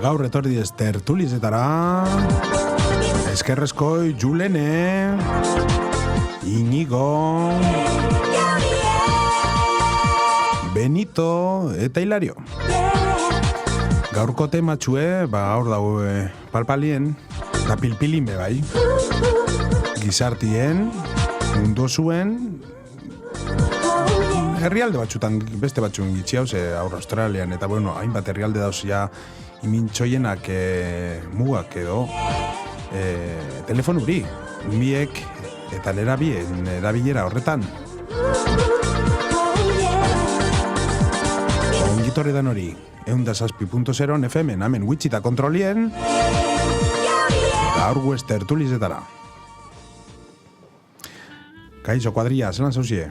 Gaur etorri ez tertulizetara, eskerrezkoi Julene, Inigo, Benito eta Hilario. Gaurko tematxue, gaur dago palpalien, da pilpilin be bai. Gizartien, mundu zuen, herrialde batzutan, beste batzuen gitxi hau, aur Australian, eta bueno, hainbat herrialde dauz ja imintxoienak mugak edo telefonuri, miek eta erabilera horretan. Ongitorri dan hori, 106.0 FM, hemen Wichita kontrolien, gaur guez tertulizetara. Kaixo, kuadria, zelan zauzie?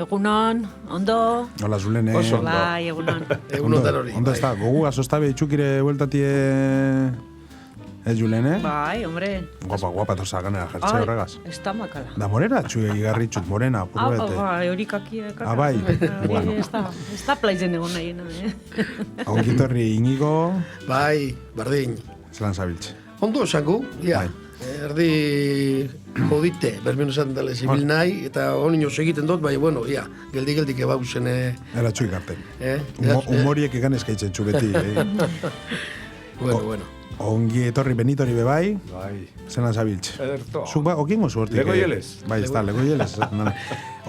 Egunon, ondo. Hola, Zulene. Oso ondo. Bai, egunon. Egunotan hori. Ondo ez da, gogu azostabe itxukire bueltatie Julene? Bai, hombre. Guapa toza ganera jertze horregaz. Ez da makala. Da morera, txue igarritxut, morena, purruete. Bai, horikaki. Bai, bueno. Ez da plaizen egon nahiena, Ongitorri Inigo, Bai, bardin. zelan zabiltze. Ondo esango, ja. Bai. Erdi jodite, bermen esan dale zibil nahi, eta honino egiten dut, bai, bueno, ja, geldik ebauzen. Era txuik arte. Humoriek egan eskaitzen txubeti. Bueno. Ongi etorri Benitori bebai, Bai. zelan zabiltze. Ederto. Zuk ba, okingo zu hortik. Legoieles. Bai, ez da, legoieles.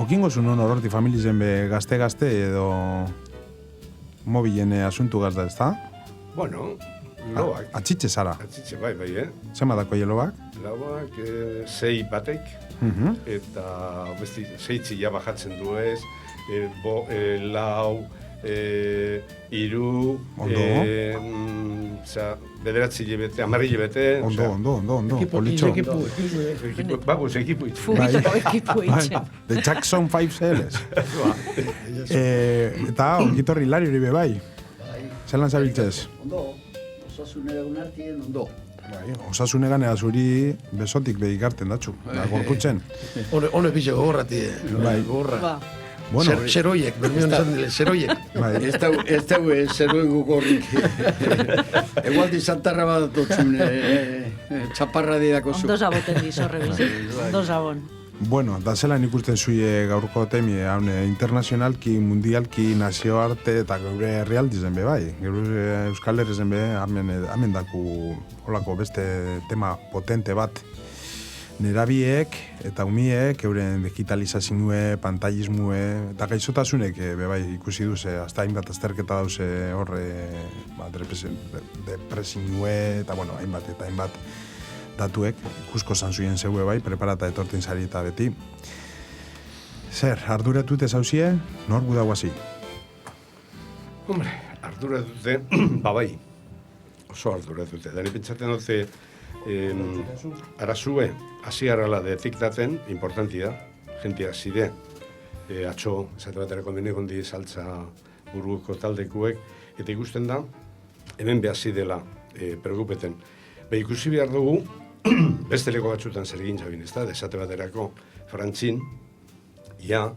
Okingo zu non hororti familizen be gazte edo mobilen asuntu gazda, ez da? Bueno, loak. Atxitxe zara. Atzitxe, bai, Zema dako jelobak? Lauak, sei batek, eta besti, seitzi ja bajatzen du ez, lau, iru, bederatzi lebete, amarri lebete. Ondo. Ekipu. Babuz, ekipu itzu. Fugiteko ekipu itxen. The Jackson 5 CLs. Eta ongitorri Hilario hori be bai. Zelan zabiltzez? Ondo, osasunera unartien ondo. Osasunegan ega zuri besotik behikarten datzu. Gorputzen. Hone pixe gogorrati, Bai. gogorra. Ba, Bueno, Zeroiek, bermen esan dile, zeroiek. bai. Ez dago zeruen gugorrik. Egualdi zantarra bat dutzun, txaparra didako zu. ondo zaboten dizorre bizik. Ondo zabon. Bueno, da zelan ikusten zuie gaurko temie, haune internazionalki, mundialki, nazioarte eta geure herrialdizen be bai. Geure Euskal Herrizen be, hamen daku holako beste tema potente bat. Nerabiek eta umiek, euren digitalizazioe, pantailismue, eta gaixotasunek be bai ikusi duze, hasta hainbat azterketa dauze horre, depresinue, eta bueno, hainbat datuek, ikusko zanzuien zeue bai, preparata etorten zari eta beti. Zer, arduratu eta zauzie, nor gudaguazi? Hombre, ardura dute, bai, oso ardura dute. Dani pentsatzen dute, arazue, hasi harrala detektaten, importantia, jentia zide, atxo, esate baterako denegondi saltza buruko taldekuek, eta ikusten da, hemen behazi dela preocupeten. Ikusi behar dugu, beste leko batzutan zer egin zabin, ez da, desate baterako Frantzin, ja,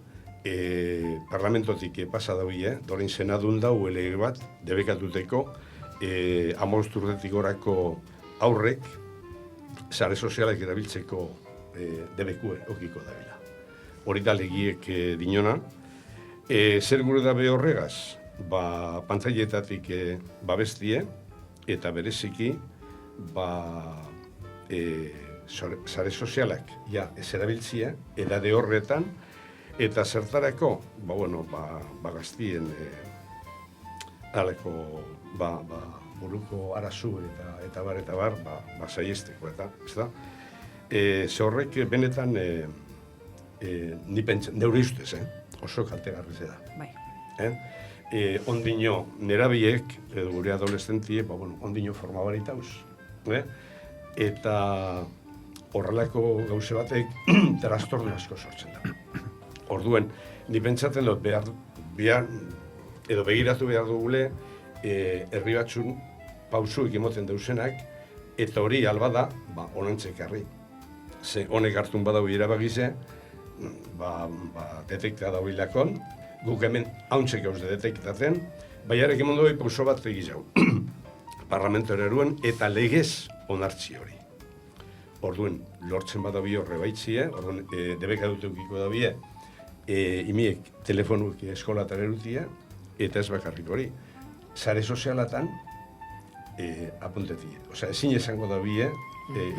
parlamentotik pasa daue, dorin senadun dau elege bat, debekatuteko, 15 urtetik gorako aurrek, sare sozialak erabiltzeko debekue okiko dabila. Hori da legiek dinona. Zer gure dabe horregaz? Pantailetatik babestie, eta bereziki, sare sozialak ja ez erabiltzia, edade horretan, eta zertarako, gaztien aleko, buruko arazu eta bar, saiesteko, eta, ez da? Ze horrek benetan, ni pentsen, neure ustez, oso kaltegarri da. Bai. Ondino, nerabiek, gure adolescentie, ondino forma baritauz. Eta horrelako gauze batek trastorno asko sortzen da. Orduen, ni pentsatzen dut edo begiratu behar dugule herri batzun pausuik emoten dauzenak, eta hori albada, onantzekarri. Ze honek hartun badau irabagize, detekta dauilakon, guk hemen hauntzek gauz detektaten, baiarek emon doi pauso bat egiz jau. parlamentoa eruen, eta legez onartzi hori. Orduen, lortzen badabi horre baitzie, orduen, debeka dute ukiko dabie, imiek telefonuk eskolatan erutia, eta ez bakarrik hori. Sare sozialatan, apuntetie. Osea, ezin esango dabie,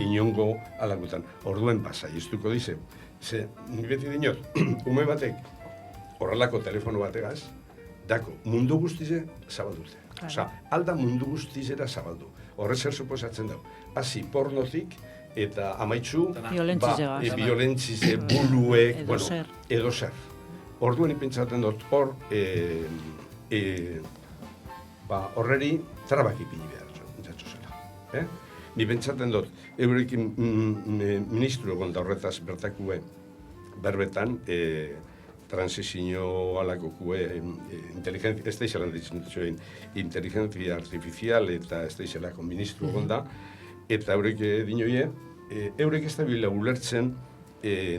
inongo alakutan. Orduen, saiestuko dize. Ze, ni beti dinot, ume batek, horrelako telefono bategaz, dako, mundu guztize zabaldute. Claro. Osea, alda mundu guztizera zabaldu. Horrez zer suposatzen dago. Hasi pornotik, eta amaitzu, violentzize, buluek, edo zer. Orduen ipintzaten dut, hor, horreri trabak ipini behar, jatzu zela. Ni pentsaten dut, eurekin ministru egon da horretaz bertakue, berbetan, transizio alakokue, ez da izalan ditzen inteligentzia artifizial eta ez da izalako ministru egon da, eta eurek dinoie, eurek ez da bila ulertzen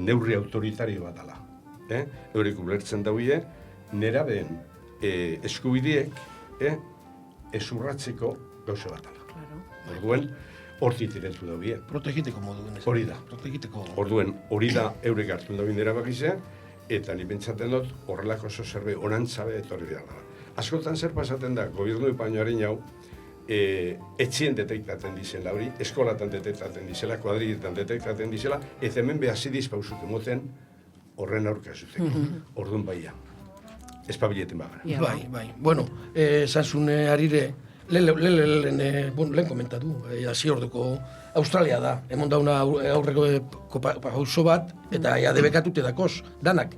neurri autoritario bat ala. Eurek ulertzen dauie, nerabeen eskubideek ezurratzeko gauza bat ala. Orduen, hortik direntu dauie. Protegiteko modu. Hori da. Orduen, hori da eurek hartu dauen erabakizea, eta ni pentsaten dut horrelako oso zerbe onantzabe etorri dela. Askotan zer pasaten da, gobiernu espainoaren jau, etxien detektaten dizela hori, eskolatan detektaten dizela, kuadrilletan detektaten dizela, eta hemen behazidiz pausut emoten horren aurka zuten. Orduan baia. Ez pabileten bagara. Bai. Bueno, zantzune harire, lehen komentatu, hasi orduko Australia da, emon dauna aurreko pauso bat, eta ja debekatute dakoz, danak.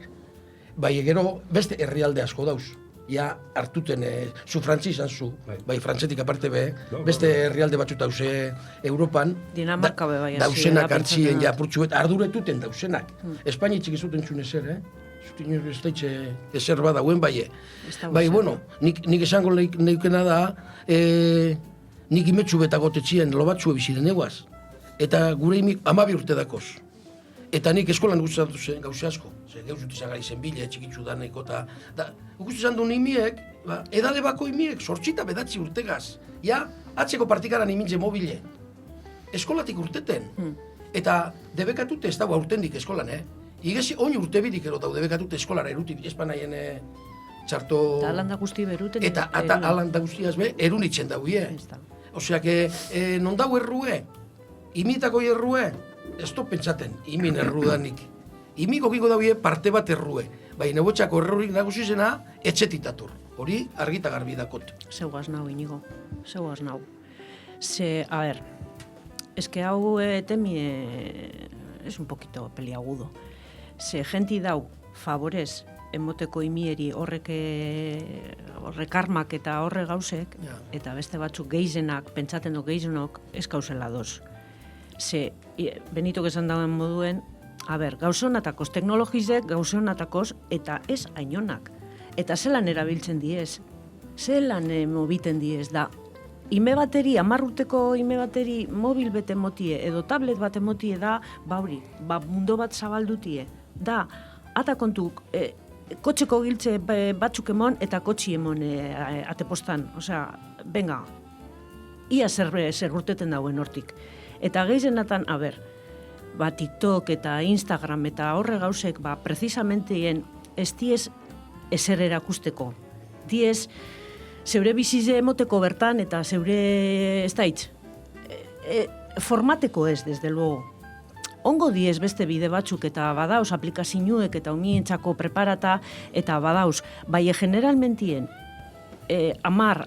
Bai, gero beste herrialde asko dauz. Ja hartuten, zu frantzi izan zu, bai frantzetik aparte be, beste herrialde batzut dauze Europan, Dinamarka be bai. Dauzenak hartzien ja purtsuet, arduretuten dauzenak. Espainitzik ez duten zuen ezer, Zuten ez daitxe ezer badauen bai. Bai, bueno, nik esango neukena da, nik imetsu betagotetzien lobatzue biziren eguaz. Eta gure imik 12 urte dakoz. Eta nik eskolan guztatu zen gauze asko. Zer, gauzut izan gari zen bile, txikitzu daneko eta... Guztu izan duen imiek, edade bako imiek, 8 bedatzi urtegaz. Ja, atzeko partikaran imintze mobile. Eskolatik urteten. Eta debekatute ez dago aurtendik eskolan, Igezi, oin urte bidik ero dau debekatute eskolara erutik espanaien txarto... Eta alanda guzti beruten. Eta alanda guztiaz be, erunitzen dauie. Osea, non dau errue, imitako errue, ez to pentsaten, imin errudanik. Imiko giko dauie parte bat errue. Bai, nebotxako errurik nagusizena, etxetitatur. Hori, argita garbi dakot. Zeuaz nau, Inigo. Zeuaz nau. A ver, es que hau temi es un poquito peliagudo. Ze genti dau favorez emoteko imieri horrek armak eta horre gauzek, eta beste batzuk geizenak, pentsaten du geizenok, ez gauzela doz. Ze, Benitok esan dauen moduen, gauzonatakoz, teknologizek gauzonatakoz, eta ez ainonak. Eta zelan erabiltzen diez, zelan mobiten diez da. Ime bateri, 10 urteko ime bateri mobil bete motie, edo tablet bat emotie da, mundu bat zabaldutie. Da, ata kontuk, kotxeko giltze batzuk emon eta kotxi emon atepostan. Osea, venga, ia zer urteten dauen hortik. Eta gehizenatan, TikTok eta Instagram eta horre gauzek, precisamenteien ez diez ezer erakusteko. Diez, zeure bizize emoteko bertan eta zeure, ez daitz, formateko ez, desde luego. Ongo diez beste bide batzuk eta badauz aplikazioek eta umientzako preparata eta badauz. Bai, generalmentien, 10, 12,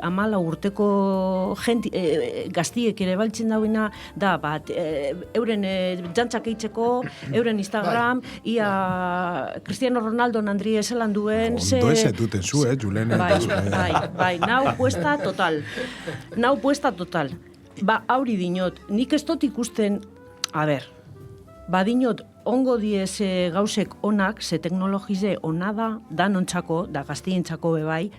14 urteko gaztiek ere baltzen dauena, da, euren jantzak eitzeko, euren Instagram, ia Cristiano Ronaldo nandri eselan duen... Ondo ez duten zu, Julen. Bai, nau puesta total. Hauri dinot, nik ez dut ikusten, dinot, ongo diez gauzek onak, ze teknologize ona da, danontzako, da gaztientzako bebai,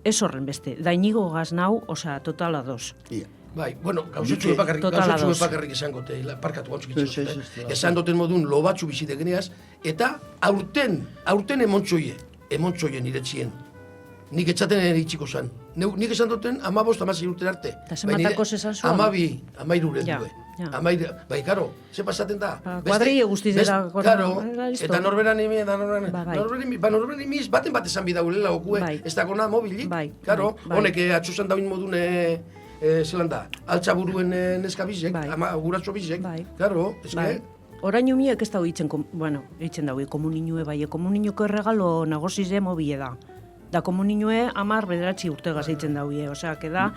ez horren beste. Da Inigo gaz nau, totala doz. Bai, bueno, gauzotxu epakarrik esango te, parkatu gauzok esan duten modun lobatxu bizitegeneaz, eta aurten emontzoie niretzien. Nik etxaten ere itxiko zan, nik esan duten 15-16 urte arte. Eta zenbatako esan zuen? 13 Ja, due. ja. Bai, karo, ze pasaten da? Kuadrille guztizera. Karo, listo. eta norberan imi, norberan imiz, baten bat esan bidaulela okue, Bai. ez dagona mobilik. Bai, Karo, bai. honek atxusan dauin modun, zelan da, altzaburuen neska bizek, Bai. guratxo bizek. Bai. Karo, Bai. Orain umiek ez dau hitzen, hitzen daue, komuninue bai, komuninoko erregalo nagozize mobile da. Da komuninue 10-9 urte gazeitzen daue, osea, que da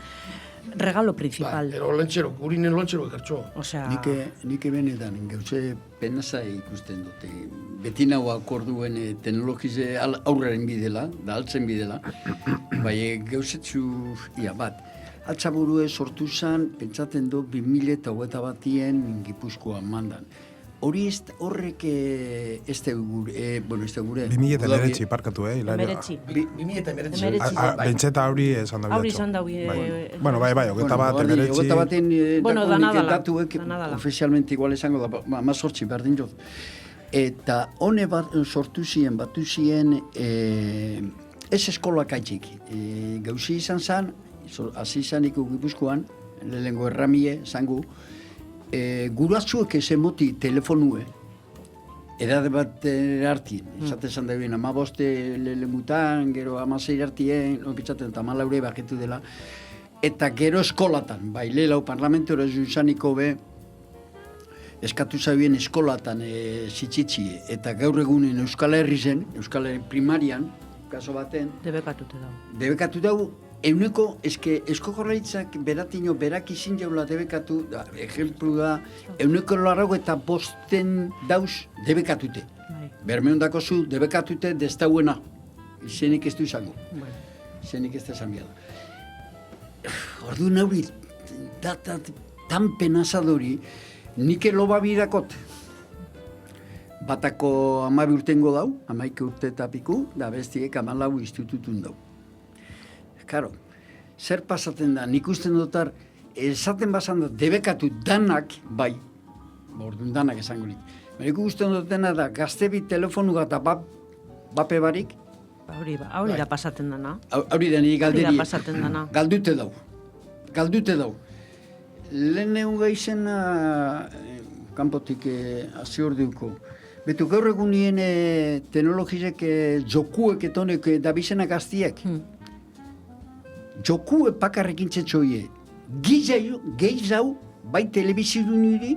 regalo principal. Bai, ero lentxero, gurinen lentxero ekartxo. Osea, Nik benetan, gauze penasa ikusten dute. Beti nago akorduen teknologize aurraren bidela, da altzen bidela, bai gauzetzu, bat, altzaburue sortu zen, pentsaten du 2021 Gipuzkoan mandan. Hori horrek ez da gure, ez da gure. 2019 parkatu, Hilario. emeretzi. 2019. Bentseta hori esan dago. Hori izan daue. Bueno, bai, 21 Ogeta baten Bueno, danadala. datuek Danadala. ofizialmente igual esango da, 18 berdin jot. Eta hone bat sortu ziren, batu ziren, ez eskolak aitzik. Gauzi izan zen, hasi izaniko Gipuzkoan, lehengo erramie, zango, guratzuek ez emoti telefonue, edade bat hartien, esate esan da bien, 15 lehengutan, gero 16 hartien, nokitzaten eta 14 bajetu dela, eta gero eskolatan, bai, lehelau parlamentora izaniko be, eskatu zabien eskolatan zitzitzi, eta gaur egunen Euskal Herri zen, Euskal Herri primarian, kaso baten, debekatu dau, euneko, Eusko Jaurlaritzak beratino, berak izin jaula debekatu, ejemplu da, euneko 85 dauz debekatute. Bermeondako zu debekatute destauena, izenik ez du izango. Izenik ez da esan biala. Ordu nauri, tan penazadori, nik loba bidakot. Batako 12 urtengo dau, 11 urte eta piku, da bestiek 14 institutun dau. Karo, zer pasaten da, nik usten dutar, esaten basan da, debekatu danak, bai, orduan danak esango nik. Nik usten dutena da, gaztebi telefonu gata bape barik. Hori da pasaten dana. Hori da nire galderi. Hori da pasaten dana. Galdute dau. Lehen egun gaizena, kanpotik hasi orduko. Betu gaur egunien teknologizek jokuek etonek dabizena gaztiek. Jokue pakarrekin txetxoie, geizau, bai telebiziruniri,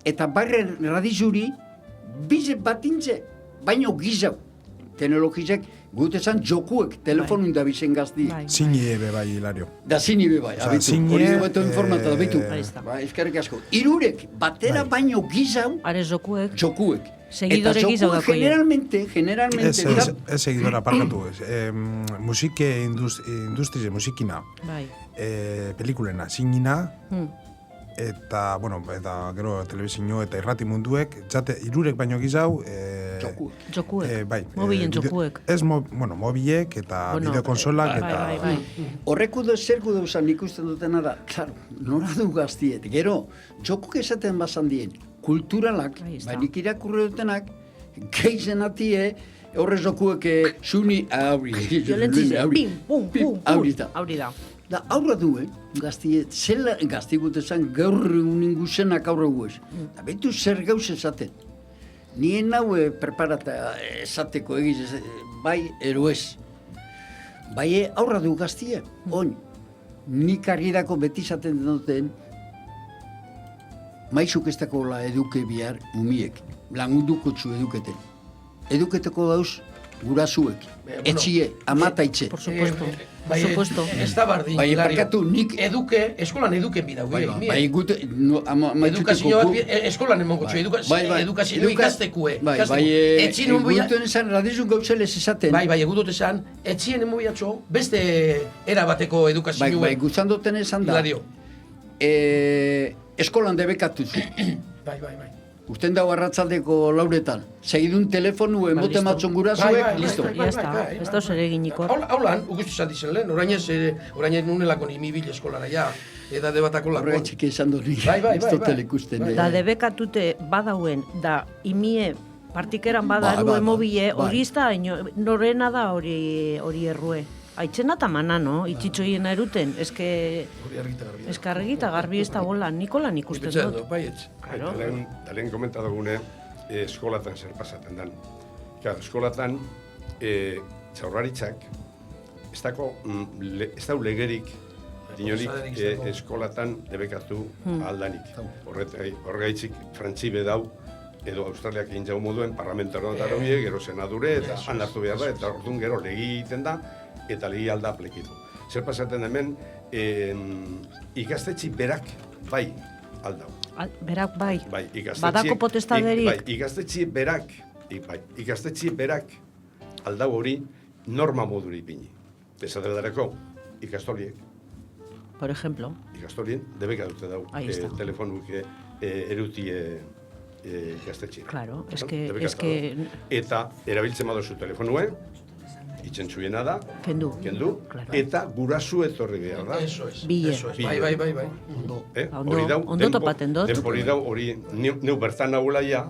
eta bai radizuri, bize batintze, baino gizau. Teknologizek, gutezan jokuek, telefonun da bizen gazti. Zini ebe bai, Hilario. Da zini ebe bai, abitu. Hori beto informata da, bitu. Eskerrik asko. Irurek, batera baino gizau, Arez jokuek. Seguidore gizau dako. Generalmente. Ez seguidora parkatu, industria musikina, pelikulena, zinina, eta, gero telebizio eta irrati munduek, irurek baino gizau, jokuek, bai, mobilen jokuek. Ez, mobilek eta bideokonsolak eta... Horreku zerku dauzan ikusten dutena da, klaro, nora du gaztiet, gero, jokuk esaten bazan dien, kulturalak, nik irakurre dutenak, geizen atie, horrez jokuek zuni, Violentzize, pim, pum, pum, hori da. Da, aurra du, gaztiet, zela gaztigut esan gaur uningu zenak aurra guez. Da, betu zer gauz esaten. Nien hau preparata esateko egiz, bai, ero ez. Bai, aurra du gaztiet, oin. Nik argidako beti esaten duten, maizuk ez dakola eduke bihar umiek, langunduko txu eduketen. Eduketeko dauz gurazuek, etxie, amataitxe. Por supuesto. Ez da bardin, Hilario. Eduke, eskolan eduken bidau. Bai, gute, edukazio bat, eskolan emongo txu, edukazio ikastekue. Etxien bai, gutuen esan, radizun gauzeles esaten. Bai, egudot esan, etxien emoiatxo, beste erabateko edukazio. Bai, guzandoten esan da. Hilario. Eskolan debekatu zu. Bai. Usten dago arratzaldeko lauretan. Segidun telefonu emote matzon gurazuek, listo. Ez da zer eginiko. Haulan, ugustu izan dizen lehen, orainez nunelako ni mibil eskolara, ja, edade batako lako. Horregatik esan dori, ez dutela ikusten. Da debekatute badauen, da imie partikeran badaru emobile, hori ez da, norena da hori errue. Aitzena eta mana, no? Itxitxoien eruten, eske Hori argita garbi. argi eta garbi ez da bola, nikolan ikusten dut. Baietz. Claro. Eta lehen komentatu gune, eskolatan zer pasaten dan. Claro, eskolatan, Jaurlaritzak, ez dau legerik, dinorik eskolatan debekatu aldanik. Horregaitzik frantzibe dau, edo Australiak egin jau moduen, parlamentaroan eta horiek, gero senadure, eta han hartu behar da, eta orduan gero legi egiten da, eta legi alda plekitu. Zer pasaten hemen, ikastetxi berak bai aldau. Berak bai, ikastetxi, badako potestaderik. Ikastetxi berak aldau hori norma moduri ipini. Esaterako, ikastoliek. Por ejemplo. Ikastolien, debeka dute dau, telefonuk erutie ikastetxi. Claro, es que... Eta erabiltzen badozu telefonue, itzentzuena da, kendu, claro. Eta gurasu etorri behar da. Eso es. Bile. Bai. Ondo topaten dut. Denpori dau, hori neu bertan nagulaia,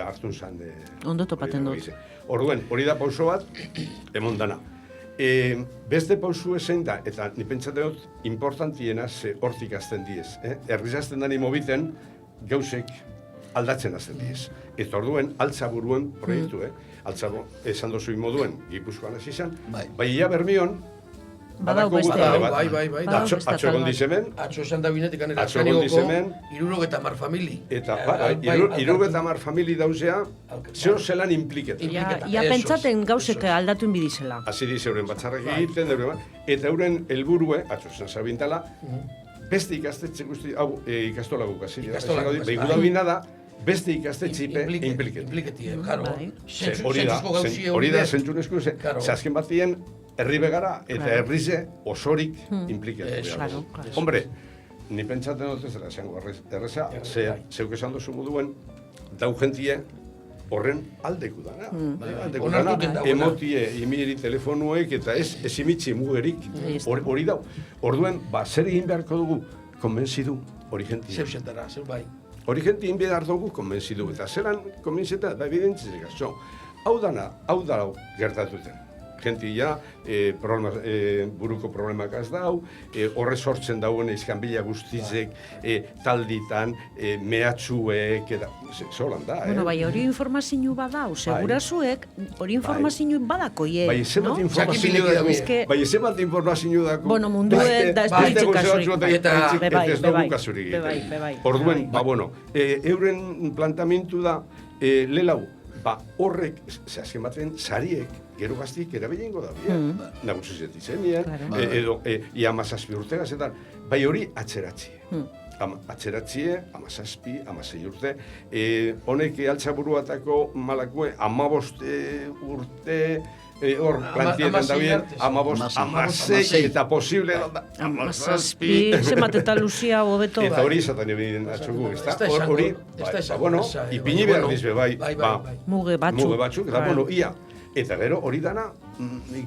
hartun zan. Ondo topaten dut. Orduen, hori da pauso bat, emon dana. Beste pausu ezein da, eta ni pentsatzen dut, importantiena ze hortik azten diez. Errizazten dani mobiten, gauzek aldatzen azten diez. Eta orduen, altza buruen proiektu, altza esan dozui moduen, Gipuzkoan hasi izan, bai ia bermion, badau beste. Bai. Atxo egon dizemen. Atxo esan da binetik anera Azkanigoko 70 famili. Eta 70 famili dauzea, zeo zelan impliketan. Ia pentsaten gauzek aldatu inbidizela. Hasi dize euren batzarrak egiten, eta euren helburue, atxo esan zabintala, beste ikastetxe guzti, hau ikastola gukasi. Behigu da bina da, beste ikastetxipe impliketu. Hori da, zentzunezko, azken batien, herri begara eta herrize osorik implikatu. Hombre, ni pentsaten dut ez dela esango erreza, zeuk esan dozu moduen, dau gentie horren aldeku dana. Aldeku dana, emotie, imiri telefonuek eta ez imitzi mugerik hori dau. Orduen, zer egin beharko dugu, konbentzidu hori gentie. Zeuxentara, zeu bai. Hori gentie egin behar dugu konbentzidu, eta zelan konbentzietan, da evidentzizik aso. Hau dana gertatuten. Gentia, buruko problemak az dau, horre sortzen dauen izkanbila guztizek, talditan, mehatxuek, eta zolan da, Bueno, bai, hori informazio badau, segurasuek, hori informazio badakoie, bai, zebat informazio dako. Bueno, munduet da ez dugu kasurik egiten. Orduen, euren plantamentu da, lelau, horrek, azken baten, sariek, gero gaztik erabilengo da, nagusizet izenien, edo ia amazazpi urtegaz, eta bai hori atzeratzie. Atzeratzie, amazazpi, amazei urte. Honek altzaburuatako malakue, 15 urte, hor plantietan da bien, 15, amasei, eta posible da, amazazpi, zemat eta luzia hobeto. Eta hori izaten ebiden atxogu, ez da? Hori, ipini behar dizbe, muge batzuk, eta bueno, ia. Eta gero hori dana,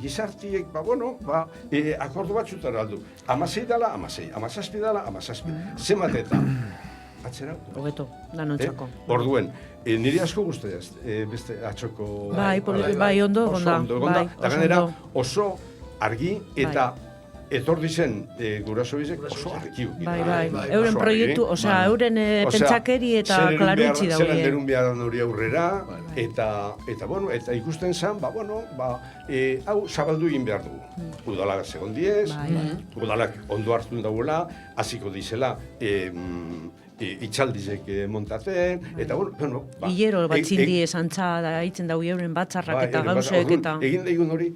gizartiek, akordu batzutara aldu. Amasei dala, amasei. Amazazpi dala, amazazpi. Zemat eta atzera. Hobeto, danontzako. Orduen, niri asko guztiaz, beste atxoko... Bai, ondo gonda. Eta ganera oso argi eta etor dizen guraso bizek oso argiu. Bai. Euren proiektu, osea, euren pentsakeri eta klarutzi daue. Zeran derun behar hori aurrera, eta ikusten zan, hau zabaldu egin behar dugu. Udalak segon diez, udalak ondo hartun dagoela, hasiko dizela itxaldizek montaten, eta hilero batzindi esantza da hitzen dau euren batzarrak eta gauzek eta... Egin daigun hori,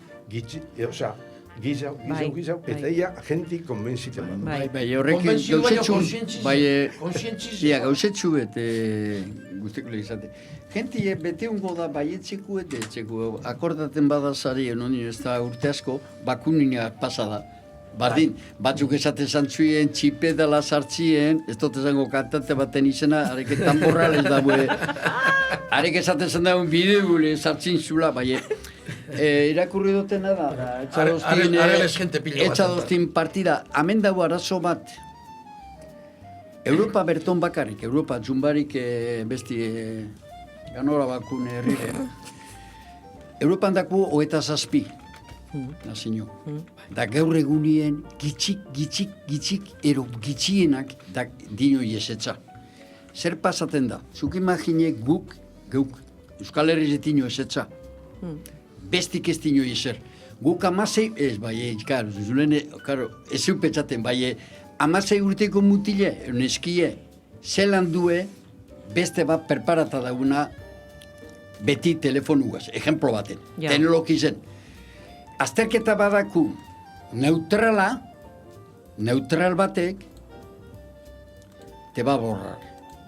gizau, eta ia agentik konbenzitzen bat. Bai, horrek gauzetxu bete guztiko izate. Gentie beteungo da baietziku eta etxeko akordaten badazari enoni ez da urte asko, bakunina pasada. Bardin, batzuk esaten zantzuien, txipe dela sartzien, ez dut esango kantate baten izena, arek tamborral ez daue. Arek esaten zan dauen bidegule sartzin zula, bai. Irakurri dutena da, etxadoztin partida, hemen dago arazo bat. Europa berton bakarrik, Europa zumbarik besti ganora bakun herrire. Europan daku 27. nazio. Da gaur egunien gitxik, ero gitxienak da dinoi esetza. Zer pasaten da? Zuk imagine geuk, Euskal Herri zetino esetza. Bestik ez dino eser. Guk amasei, ez, bai, karo, ez eupetzaten, bai, amasei urteko mutile, neskie, zelan due, beste bat perparata dauna, beti telefonugaz, ejemplo baten, teknologizen. Azterketa badaku neutral batek, te ba borrar.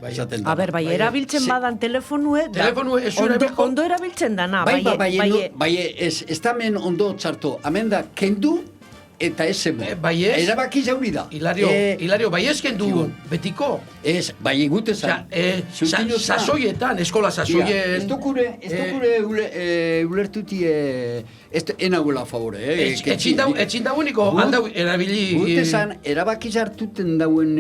A ber, bai, erabiltzen badan telefonue, ondo erabiltzen dana, bai, ez tamen ondo txarto, hemen da, kendu eta ez zemo. Erabaki jauri da. Hilario, bai ez kendu betiko. Ez, bai egutezan. Sasoietan, eskola sasoien. Ez dukure ulertuti enaguela favore. Etxin daueniko, handau erabili. Gutezan, erabaki jartuten dauen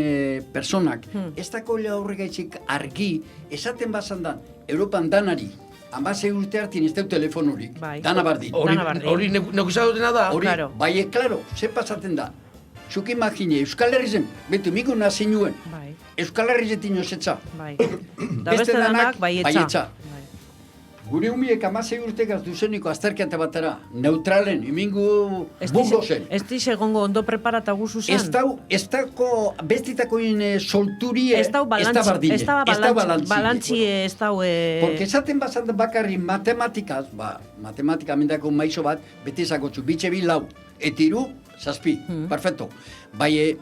personak, ez dako horregaitzik argi, esaten bazan da, Europan danari, 16 urte hartien ez dut telefonorik, dana bardin. Hori neguzadotena da? Bai, klaro, ze pasaten da. Zuk imagine, Euskal Herri zen, betu, miku nazi nuen, Euskal Herri zetin osetza. Da beste danak, baietza. Gure humiek 16 urtekaz duzeniko azterketa batera, neutralen, imingu bungo zen. Ez diz egongo ondo preparata guzu zen? Ez dako, bestitakoin solturie, ez dau balantzi, ez dau... Porque esaten bazan bakarri matematikaz, matematika amendako maizo bat, beti esakotzu, bitxe bi lau, etiru, zazpi, perfecto. Bai,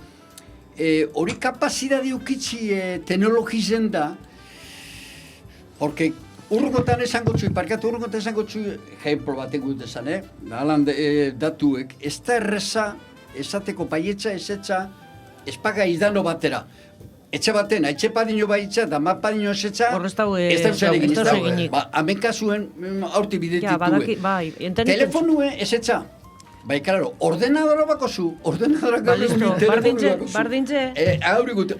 hori kapazidade ukitzi teknologizen da, porque urgotan esango txui, parkatu urgotan esango txui, ejemplo baten gut esan, Alan datuek, ez da erreza, esateko baietza, esetza, espaga idano batera. Etxe baten, etxe padino baitza, da ma padino esetza, ez da eginik. Hemen kasuen, aurti bidetik duek. Telefonue esetza. Bai, klaro, ordenadora bako zu, ordenadora gaur egun telefonu bako zu. Bardintze. Aurri gute,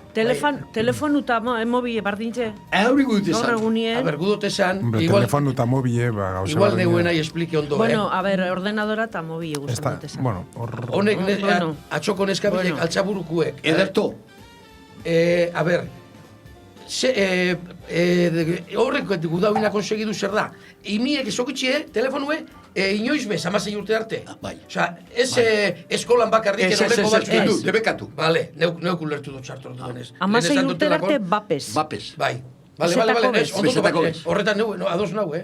Telefonu eta mobile bardintxe. Aurri gute esan. Gaur egunien. A ber, gudot esan. Telefonu eta mobile, gauza. Igual deuen ahi explike ondo, Bueno, a ber, ordenadora eta mobile guztan dut esan. Honek, atxoko neskabilek, altzaburukuek. Ederto. A ber, horrek gudauina konsegidu zer da. Imiek esokitxie, telefonue, inoiz bez, 16 urte arte. Osa, ez eskolan bakarrik horreko batzu. Debekatu. Bale, neuk ulertu dut txartu duenez. 16 urte arte bapes. Bai. Bale, horretan ados nau, bai.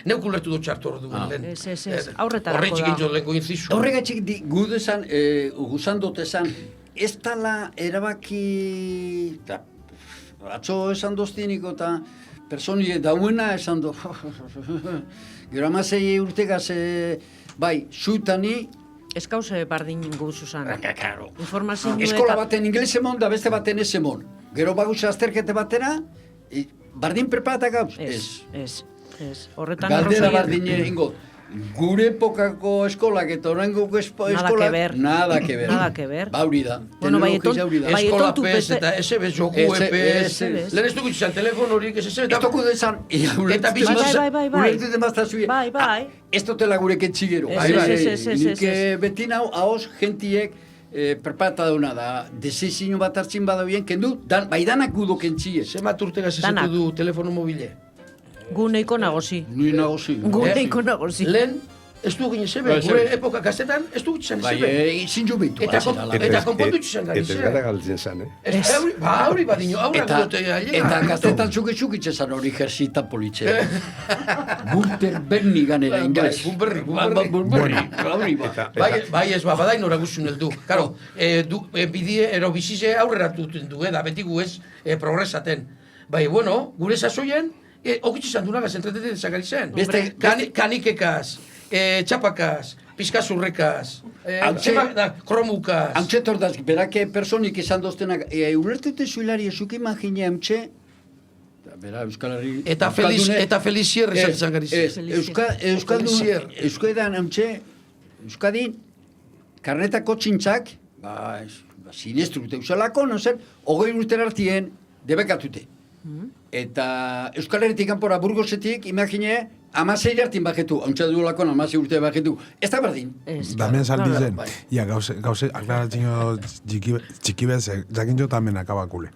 Neuk ulertu dut txartu duen. Ez, aurretarako da. Horretxik intzot lehen goinzizu. Horregatxik gudezan, guzan dutezan, ez tala erabaki, atzo esan doztiniko eta personi dauena esan do. Gero 16 urtegaz, bai, zuitani... Ez kauze bardin guzuzan. Karo. Informazio eskola baten inglez emon da beste baten ez emon. Gero baguz azterkete batera, bardin preparata gauz? Ez. Horretan galdera bardin ingot. Gure epokako eskolak eta horrengoko eskolak... Nada que ver. Bauri da. Bueno, bai, eskola pez eta SB joku epez. Lehen ez dugu izan telefon horik, ez ez dugu dezan. Eta bizitza. Ulertu demazta zui. Bai. Ez dutela gure ketxigero. Nik beti nau, haoz, gentiek, perpata dauna da, desizino bat hartzin badauien, kendu, bai danak gudo kentxie. Zemat urtegaz ezetu du telefono mobile? Gu neiko nagozi. Lehen, ez du gine zebe, gure epoka kastetan, ez du gitxan zebe. Bai, zinju bitu. Eta konpontu itxan gari zen. Eta gara galtzen zen, Hauri badino, haura gudote ailega. Eta kastetan txukitxe zan hori jersita politxe. Bunter berni ganera ingles. Bunberri. Bai ez, badain ora guzun heldu. Karo, bidie, ero bizize aurrera duten du, da beti gu ez progresaten. Bai, bueno, gure sasoien, okitxe zan dunagaz, entretetet ezagari zen. Kanikekaz, txapakaz, pizkazurrekaz, kromukaz. Hantxe tordaz, berake personik izan doztenak, ulertute zuilari esuk imagine hantxe, bera, Euskal Herri... Eta Felizier esan gari zen. Euskadan hantxe, Euskadin, karnetako txintzak, sinestru teusalako, no zer, 20 urter hartien, debekatute. Eta Euskal Herritik kanpora Burgosetik, imagine, Amasei hartin bajetu, hauntza duolakon amasei urte bajetu, ez da berdin. Damen saldi zen, bai. ia gauze, aklaratzen txiki bez, jakin jo tamen akabakule.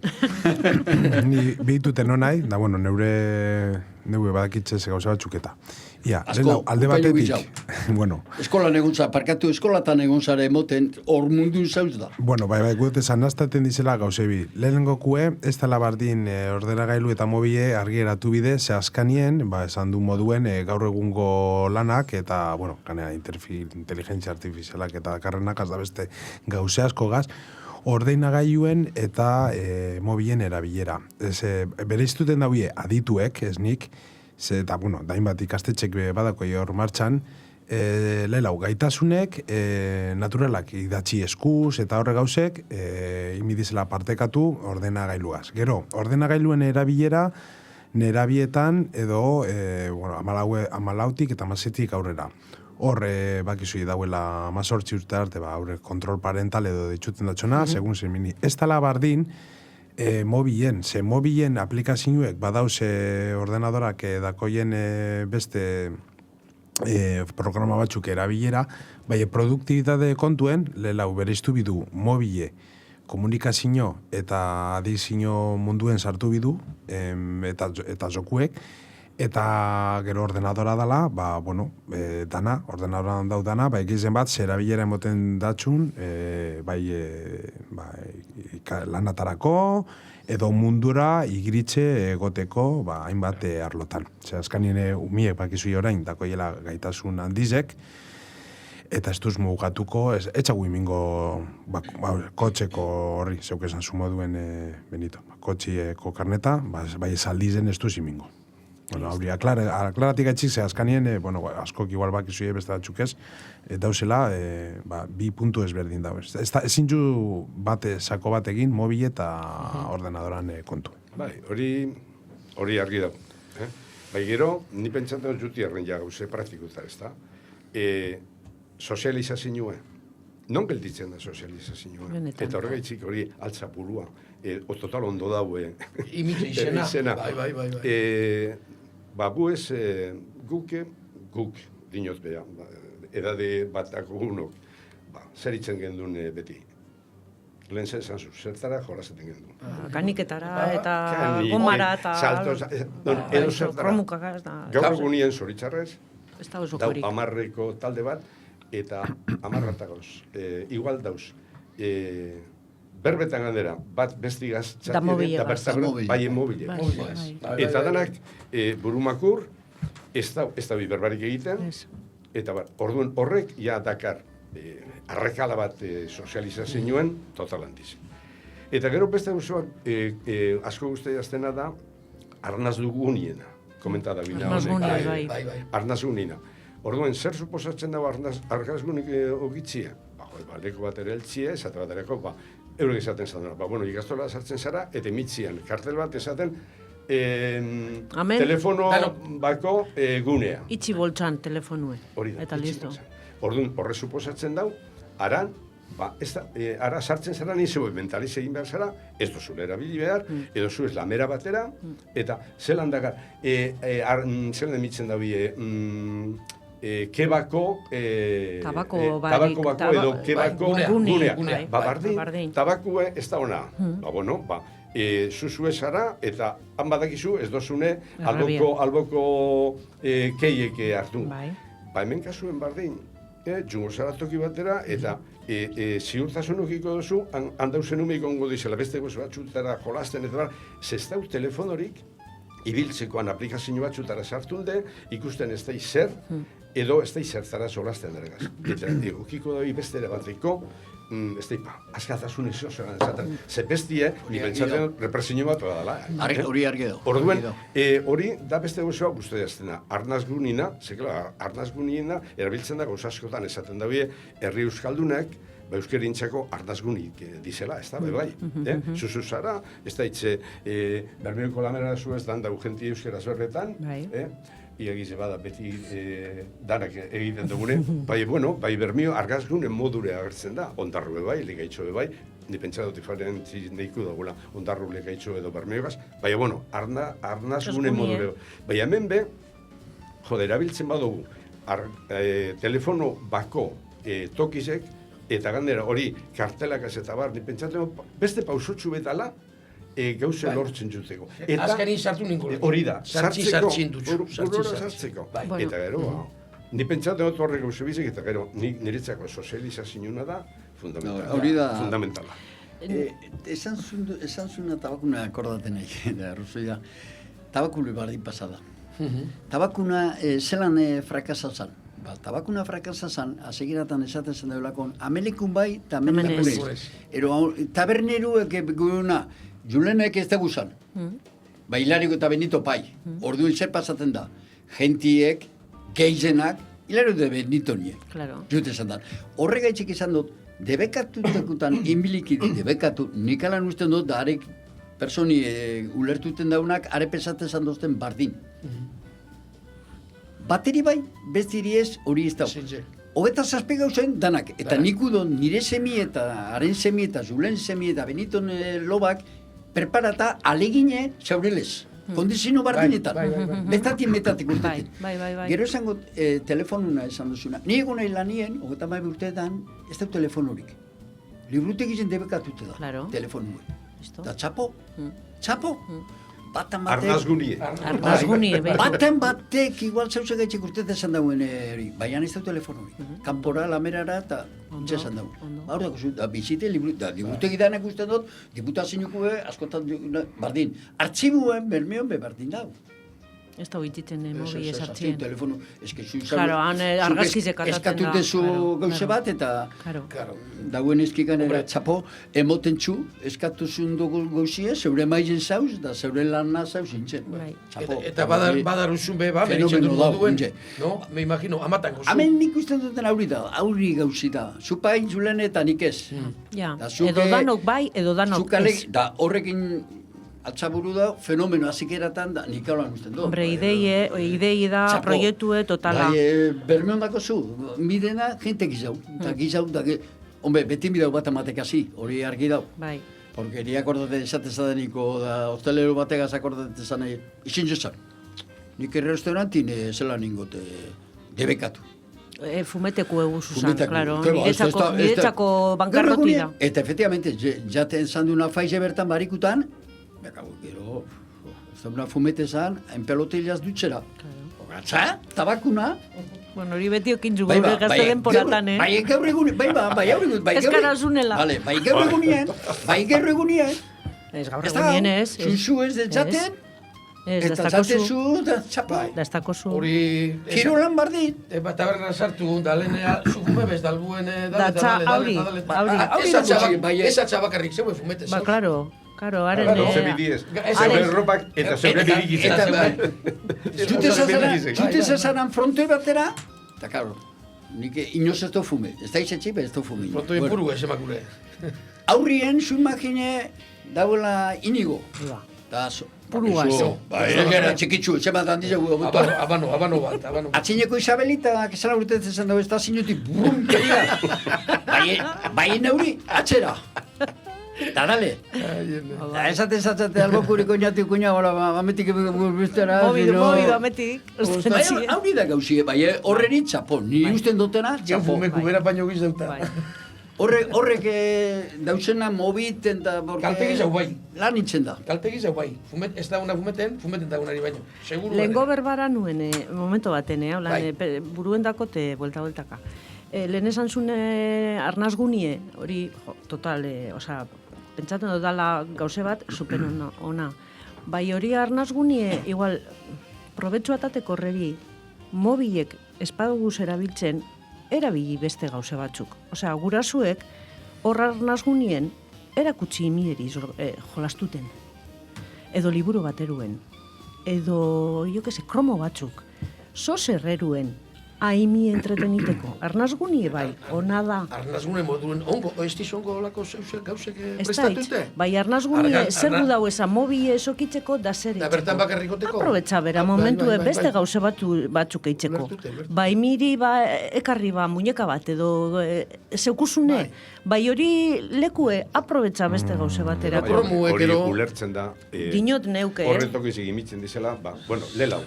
Ni behituten honai, da bueno, neure badakitze ze gauza batzuketa. Ia, Asko, alde upailu batetik, bueno, Eskolan eguntza, parkatu eskolatan eguntzara emoten, hor mundu zauz da. bueno, bai, gute zanaztaten dizela gauze bi. Lehenengo kue, ez tala bardin ordenagailu eta mobile argieratu bide, ze askanien, esan du moduen gaur egungo lanak, eta, bueno, ganea inteligentzia artifizialak eta dakarrenak, az da beste gauze asko gaz, ordenagailuen eta mobilen erabilera. Bere iztuten daue adituek, ez nik, eta, bueno, dain bat ikastetxek badako hor martxan, lehelau, gaitasunek naturalak idatzi eskuz eta horre gauzek imidizela partekatu ordenagailuaz. Gero, ordenagailuen erabilera nerabietan edo bueno, 14 eta 17 aurrera. Hor, bakizui dauela 18 urte arte, aurre kontrol parental edo ditxuten datxona, segun zemini. Ez tala bardin, mobilen aplikazioek badauze ordenadorak dakoien beste programa batzuk erabilera, bai, produktibitate kontuen, lehelau bereiztu bidu mobile, komunikazio eta adizio munduen sartu bidu, eta jokuek, eta gero ordenadora dela, bueno, dana, ordenadoran dau dana, egizen bat, zerabilera emoten datxun, lanatarako, edo mundura igiritze egoteko, hainbat arlotan. Zer, azkanien umiek bakizui orain, dakoiela gaitasun handizek, eta ez duz mugatuko, etxagu imingo kotxeko horri, zeuk esan sumo duen Benito, kotxieko karneta, bai esaldizen ez duz imingo. Bueno, hori, aklaratik gaitxik, ze azkanien, bueno, askok igual bakizue beste batzuk ez, dauzela, bi puntu ezberdin dago. Ezin ju bate, sako bat egin, mobile eta ordenadoran kontu. Bai, hori argi dago. Bai, gero, ni pentsatzen juti erren ja gauze praktikuta, ez da? Sozializazioa. Non gelditzen da sozializazioa? Eta horregaitzik hori altza burua. Total ondo daue. Imitze izena. Bai. Gu ez, guk dinot beha, edade batak gunok, zer gendun beti. Lehen zen zanzu, zertara jolazaten gendun. Kaniketara eta gomara eta... Saltos, edo zertara. Gaur egunien zoritzarrez, dau zokorik. 10 talde bat, eta 10 tagoz. Igual dauz. Berbetan gandera, bat bestigaz txatien, eta bertabren, bai emobile. Eta danak, burumakur, ez da berbarik egiten, eta orduan horrek, ja dakar, arrekala bat sozializazioen, total handiz. Eta gero beste guzuak, asko guztia jaztena da, arnaz duguniena, komentada bina honek. Arnaz gunina. Orduan, zer suposatzen dago arnaz gunik ogitzia? Leko bat ere eltsia, esate bat ereko, eurek esaten zaten, bueno, ikastola sartzen zara, eta mitzian, kartel bat esaten, telefono bako gunea. Itxi boltsan telefonue. Hori da, eta listo. Orduan, horre suposatzen dau, aran, ara sartzen zara nizue mentaliz egin behar zara, ez dozule erabili behar, edo zu ez lamera batera, eta zelan dakar, zelan emitzen daue, kebako, tabako bako edo kebako gunea. Bardin, tabakue ez da ona. Bueno, zuzue zara, eta han badakizu ez dozune alboko keieke hartu. Hemen kasuen bardin, jungo zara toki batera, eta ziurtasun ukiko duzu, handauzen umeik ongo dizela, beste gozu batzutara jolasten, eta zestau telefonorik, ibiltzekoan aplikazio batzutara sartunde, ikusten ez da zer, edo ez da zertara solazten ergaz. Eta ukiko da beste ere bateko, ez da askatasun izo zelan esaten. Ze bestie, ni pentsatzen represio bat dela. Hori argi da. Orduen, hori da beste gozoa guzti jaztena. Arnaz gunina, arnaz gunina, erabiltzen da gauzaskotan esaten daue, herri euskaldunek, euskerintzako arnazgunik dizela, ez da, bai. Zuzu zara, ez da itxe, bermeoko lamera zu ez dan dau jenti euskeraz berbetan, iagize bada beti danak egiten dugune, bai bermio argazgunen modure agertzen da, ondarru bai, legaitxo bai, ni pentsatu diferentzi neiku dagula, ondarru legaitxo edo bermeogaz, arnazgunen modure bai, hemen be, erabiltzen badugu, telefono bako tokizek, eta gandera hori kartelak ez eta bar, ni pentsatzen beste pausotxu betala, gauze lortzen juteko. Azkenin sartu ningulen. Hori da, sartzeko. Eta gero, ni pentsatzen dut horrek gauze bizek, eta gero, niretzako sozializazioa da fundamentala. Esan zuna tabakuna akordaten nahi, arrozoia, tabakulu bardin pasada. Tabakuna zelan frakasazan. Tabakuna frakasazan, asegiratan esaten zen daulakon, amelikun bai, eta amenez. Taberneruek guna, julenek ez deguzan. Hilariko eta Benito pai. Orduan zer pasaten da. Gentiek, geizenak, hilario de Benito nie. Jute esan da. Horregaitzik izan dut, debekatutekutan inbiliki debekatu, nik alan usten dut, da arek personi ulertuten daunak, are pesatzen zan dozten bardin. Bateri bai, bestiri ez, hori ez dago. Hogeta zazpe gauzen danak, eta nik udon nire semi eta haren semi eta Julen semi eta Beniton lobak preparata alegine zaurelez. Kondizino bardinetan. Bestatik metatik urtetik. Gero esango telefonuna esan duzuna. Ni egon nahi lanien, 30 urteetan, ez da telefonorik. Librutek izan debekatute da. Telefonua. Da txapo. Txapo. Arnazgunie. Baten batek, igual zauze gaitxik urteetan esan dauen hori. Baina ez da telefonorik. Kanpora, lamerara eta itxe esan dauen. Hor da, bizite, librutek idanak uste dut, diputazionuko askotan bardin. Artxibuen, bermeon, bardin dago. Ez da bititen mobi esartzien. Telefono, Claro, han argazkizek atatzen da. Eskatutezu gauze bat, eta dauen eskikan txapo, emoten txu, eskatuzun dugu gauzie, zeure maizen zauz, da zeure lana zauz intzen. Eta badaruzun be, meritzen dut moduen, no? Me imagino, amatan gozu. Hemen nik usten duten aurri da, aurri gauzi da. Zupa intzulen eta nik ez. Edo danok bai, edo danok ez. Da horrekin altzaburu da, fenomeno azikeratan da, nik haulan usten du. Hombre, idei da, proiektue, totala. Bermeon dako zu, midena, jente gizau. Eta gizau, hombre, beti midau bat amatekasi, hori argi dau. Bai. Porque ni akordaten esatezadeniko, da, hostelero bategaz akordaten zan, izin zezan. Nik restaurantin zelan ingote debekatu. Fumeteko egu zuzan, claro. Niretzako bankarroti da. Eta, efectivamente, jaten zanduna faize bertan barikutan, gero, ez da una fumete zan, enpelotillas dutxera. Hogatza, tabakuna. Bueno, hori beti okin zugu, gazte denporatan, Bai gaur egunien. Ez karazunela. Bai gaur egunien. Ez gaur egunien ez. Zuzu ez detzaten. Eta zatezu, da txapa. Da estako zu. Hori... Kirolan bardit. Taberna sartu, dalenea, zugume bez, dalguen... Datza, hauri. Esa txabakarrik, zeue fumetez. Ba, claro, haren... Zeure bidiez, zeure ropak eta zeure birigizan. Zute zazaran frontoi batera, eta karo, nik inoz ez do fume, ez da izetxipe ez do fume. Frontoi puru ez emakure. Aurrien, zu imagine, dauela inigo. Da, purua ez. Egera, txikitzu, zebat handizegu. Abano bat. Atzineko Isabelita, kesala urtetzen zen dago, ez da zinutik, brum, keria. Baien neuri, atxera. Da, dale. Esaten zatzate albokuriko inatu ikuina, ametik bustera. Mobido, ametik. Hauri da gauzie, horreri txapo, ni usten dutena, txapo. Fumeku bera baino giz dauta. Horrek dauzena mobit eta... Kalpegi zau bai. Lan nintzen da. Kalpegi zau bai. Ez da una fumeten da unari baino. Seguro. Lehengo berbara nuen, momento baten, buruen dakote, buelta-bueltaka. Lehen esan zuen arnazgunie, hori, total, pentsatzen dut dala gauze bat, super ona. Bai hori arnazgunie, igual, probetxu atateko horreri, mobilek espaduguz erabiltzen, erabili beste gauze batzuk. Osea, gurasuek, hor arnazgunien, erakutsi imideri jolastuten. Edo liburu bateruen. Edo, kromo batzuk. Zozerreruen. Haimi entreteniteko. Arnazgunie bai, ona da. Arnazgune moduen, ongo, ez dizongo olako gauzek prestatute? Bai, arnazgunie zer du dau eza mobile esokitzeko da zer itxeko. Da bertan bakarrikoteko? Aprobetza bera, momentue beste gauze batzuk eitzeko. Bai, miri, ekarri muñeka bat edo zeukusune. Bai, hori lekue aprobetza beste gauze batera. Hori ulertzen da. Dinot neuke, Horretok izik imitzen dizela, bueno, lelau.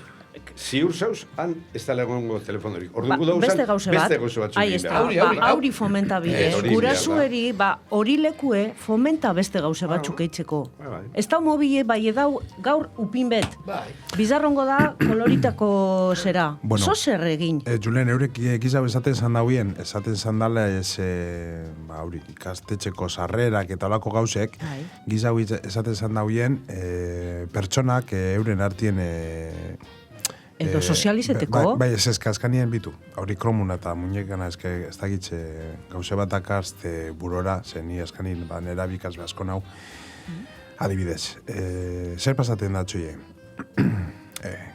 ziur zauz, han ez da legongo telefonorik. Orduan Beste gauze bat. beste gauze batzuk Ahí egin está. behar. Hori fomentabide. Hori Gurasoeri, hori lekue fomenta beste gauze batzuk eitzeko. Bai. Ez da mobile, bai edau gaur upin bet. Bai. Bizarrongo da koloritako zera. Bueno. Zo zer egin. Julen, eurek gizau esaten zandauien, esaten zandala ez, hori, ikastetxeko sarrerak eta olako gauzek, Bai. gizau esaten zandauien, pertsonak euren artien Edo sozializeteko. Bai, ez kaskanien bitu. Hori kromuna eta muñekana ez dakitxe gauze bat akazte burora, zen ni eskanin nera bikaz behasko nau. Adibidez, zer pasaten da txoie?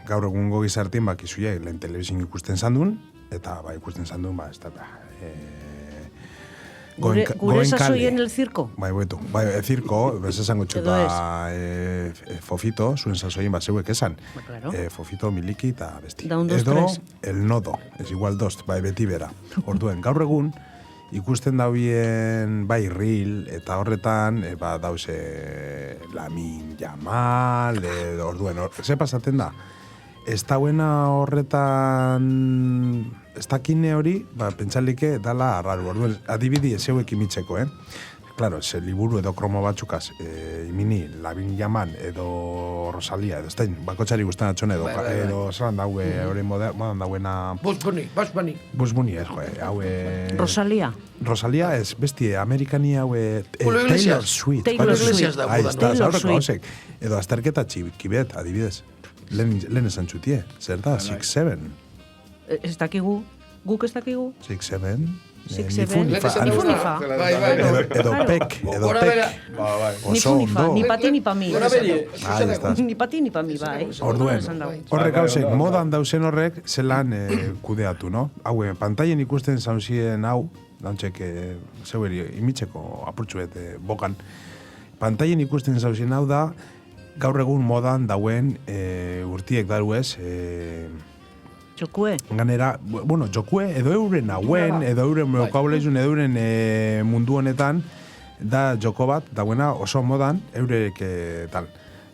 Gaur egungo gizartien bakizuie, lehen telebizin ikusten zandun, eta ikusten zandun, ez da, Gure sasoien el circo? Bai, betu. Bai, circo, bez esango txuta Fofito, zuen sasoien zeuek esan. Ba, claro. Fofito, Miliki eta besti. Da un, dos, Edo, tres. el nodo, ez igual dost, beti bera. Orduen, gaur egun, ikusten daubien, reel, eta horretan, dauze Lamin Jamal, orduen, ze pasaten da? Ez dauena horretan, ez dakine hori, pentsalike dala arraru. Orduan, adibidi ez zeuek imitzeko, Claro, ze liburu edo kromo batzukaz, imini, Lamin Jaman edo Rosalia, edo estain, bakotxari guztan atxone, edo zelan daue, hori modan dauena... Bugs Bunny. Bugs Bunny, ez, Rosalia. Rosalia ez, besti, Amerikani Julio Iglesias. Taylor Swift. Taylor Iglesias da, Ahí está, Taylor zaurreko Swift. gauzek. Edo azterketa txibet, adibidez. Lehen esan txutie, zer da, 6-7. Ez dakigu, guk ez dakigu. 6-7. Nifunifa. Bai. Edo pek, Gora bera. oso Nifunifa, ondo. ni pati ni pa mi. Gora beri. Ahí está. Ni pati ni pa mi, bai. Orduen, Esan dau. horrek gauzek, modan dauzen horrek, zelan kudeatu, no? Haue, pantaien ikusten zauzien hau, dauntzek, zeueri, imitzeko apurtzuet bokan, pantaien ikusten zauzien hau da, gaur egun modan dauen urtiek daruez, Txokue. ganera, bueno, jokue, edo euren hauen, edo euren vocabulazioen, edo euren mundu honetan, da joko bat, dauena oso modan, eurek tal.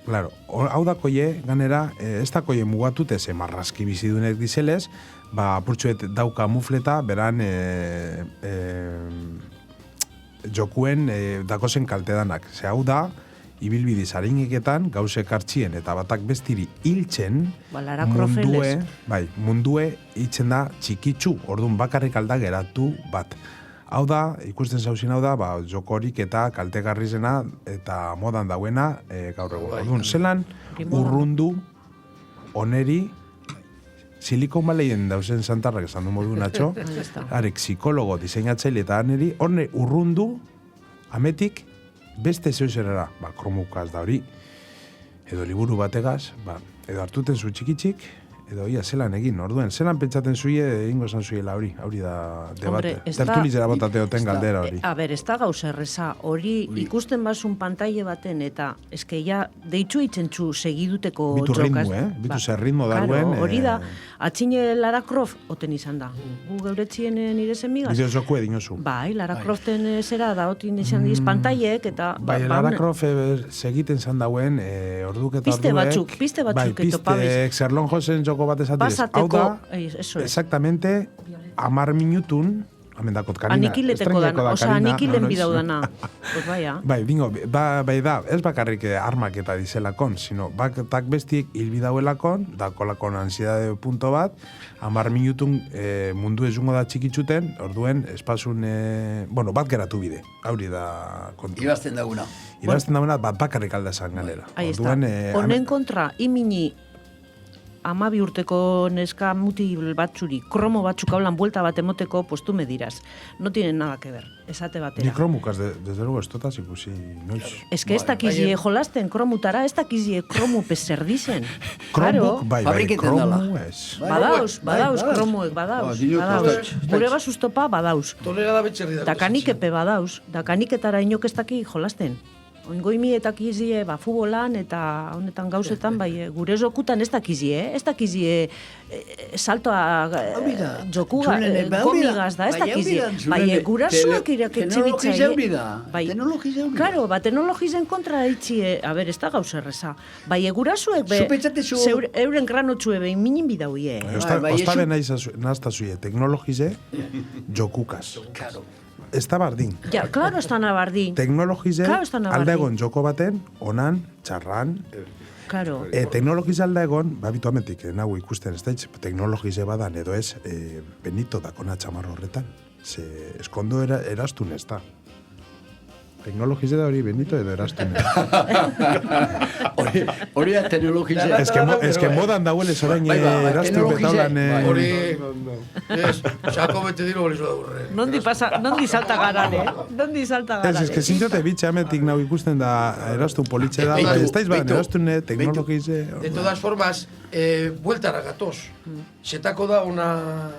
Claro, hau dakoie, ganera, ez dakoie mugatute ze marrazki bizidunek dizelez, apurtzuet dauka mufleta, beran jokuen dakozen kaltedanak. Ze hau da, ibilbidi zaringeketan, gauzek hartxien eta batak bestiri hiltzen, Lara Crofeles. mundue hiltzen da txikitsu, orduan bakarrik alda geratu bat. Hau da, ikusten zauzin hau da, jokorik eta kaltegarrizena eta modan dauena gaur egun. Orduan, zelan urrundu oneri Silicon Valleyen dauzen santarrak esan du modu natxo, arek psikologo, diseinatzaile eta aneri, horne urrundu ametik beste zeuzerara, kromukaz da hori, edo liburu bategaz, edo hartuten zu txikitxik, edo ia zelan egin, orduen, zelan pentsaten zuie, egingo esan zuiela hori da debate. Tertulizera botateoten galdera hori. A ber, ez da gauza erreza, hori ikusten basun pantaile baten, eta eske ja, deitzu eitzen txu segiduteko Bitu jokaz. ritmo, bitu zer ritmo daruen. Hori da, atxine Lara Croft oten izan da. Gu geuretzien nire zenbigaz. Bideo joku edinozu. Bai, Lara Croften zera da, otin izan diz pantaiek, eta... Bai, Lara Croft segiten zan dauen, orduk eta Piste batzuk, eto pabiz. Pistek, Sherlock Holmesen joko bat esatiz. Hau da, exactamente, 10 minutun, amendakot kanina. Anikileteko dana, oza, anikilen bidau dana. Pues baia. Bai, dingo, bai da, ez bakarrik armak eta dizelakon, sino batak bestiek hilbidauelakon, da kolakon ansiedade punto bat, 10 minutun mundu ezungo da txikitzuten, orduen, espasun, bat geratu bide, hauri da kontu. Ibazten daguna. Ibazten daguna, bat bakarrik alda esan galera. Ahí está. Honen kontra, imini 12 urteko neska mutil batzuri, kromo batzuk haulan buelta bat emoteko, pues tú me dirás. No tienen nada que ver, esate batera. Ni kromukaz, desde luego, estotaz ikusi, noiz. Es que ez dakizie jolasten kromutara, ez dakizie kromu pezer dizen. Kromuk, bai, kromu ez. Badauz, kromuek, badauz. Gure basustopa badauz. Tolera da betxerri da. Dakanik epe badauz, dakaniketara inok ez daki jolasten. oingoimietak izie, futbolan eta honetan gauzetan, gure jokutan ez dakizie, ez dakizie saltoa jokuga, komigaz da, ez dakizie. Gurasuak iraketxe bitzai. Teknologizia Claro, teknologizen kontra itxie, ez da gauz erreza. Gurasuek euren granotxue behin minin bidauie. Ostabe nazta zuie, teknologize jokukaz. Claro. Ez da bardin. Ja, claro, ez da nabardin. Teknologize aldegon joko baten, onan, txarran. Claro. Teknologize aldegon, babitu ametik, nago ikusten ez da, teknologize badan, edo ez, benito dakona txamarro horretan. Ze eskondo erastun ez da. Teknologize da hori benito edo erastun ez da. Hori da teknologize. Ez que modan dagoen ez orain erastun betaulan... Hori... Sako bete diro hori zo daurre. Nondi salta garane, nondi salta garane. Ez que zintziote bitxe ametik nago ikusten da erastun politxe da, ez daiz badan erastune, teknologize... De todas formas, bueltara gatoz. Zetako da ona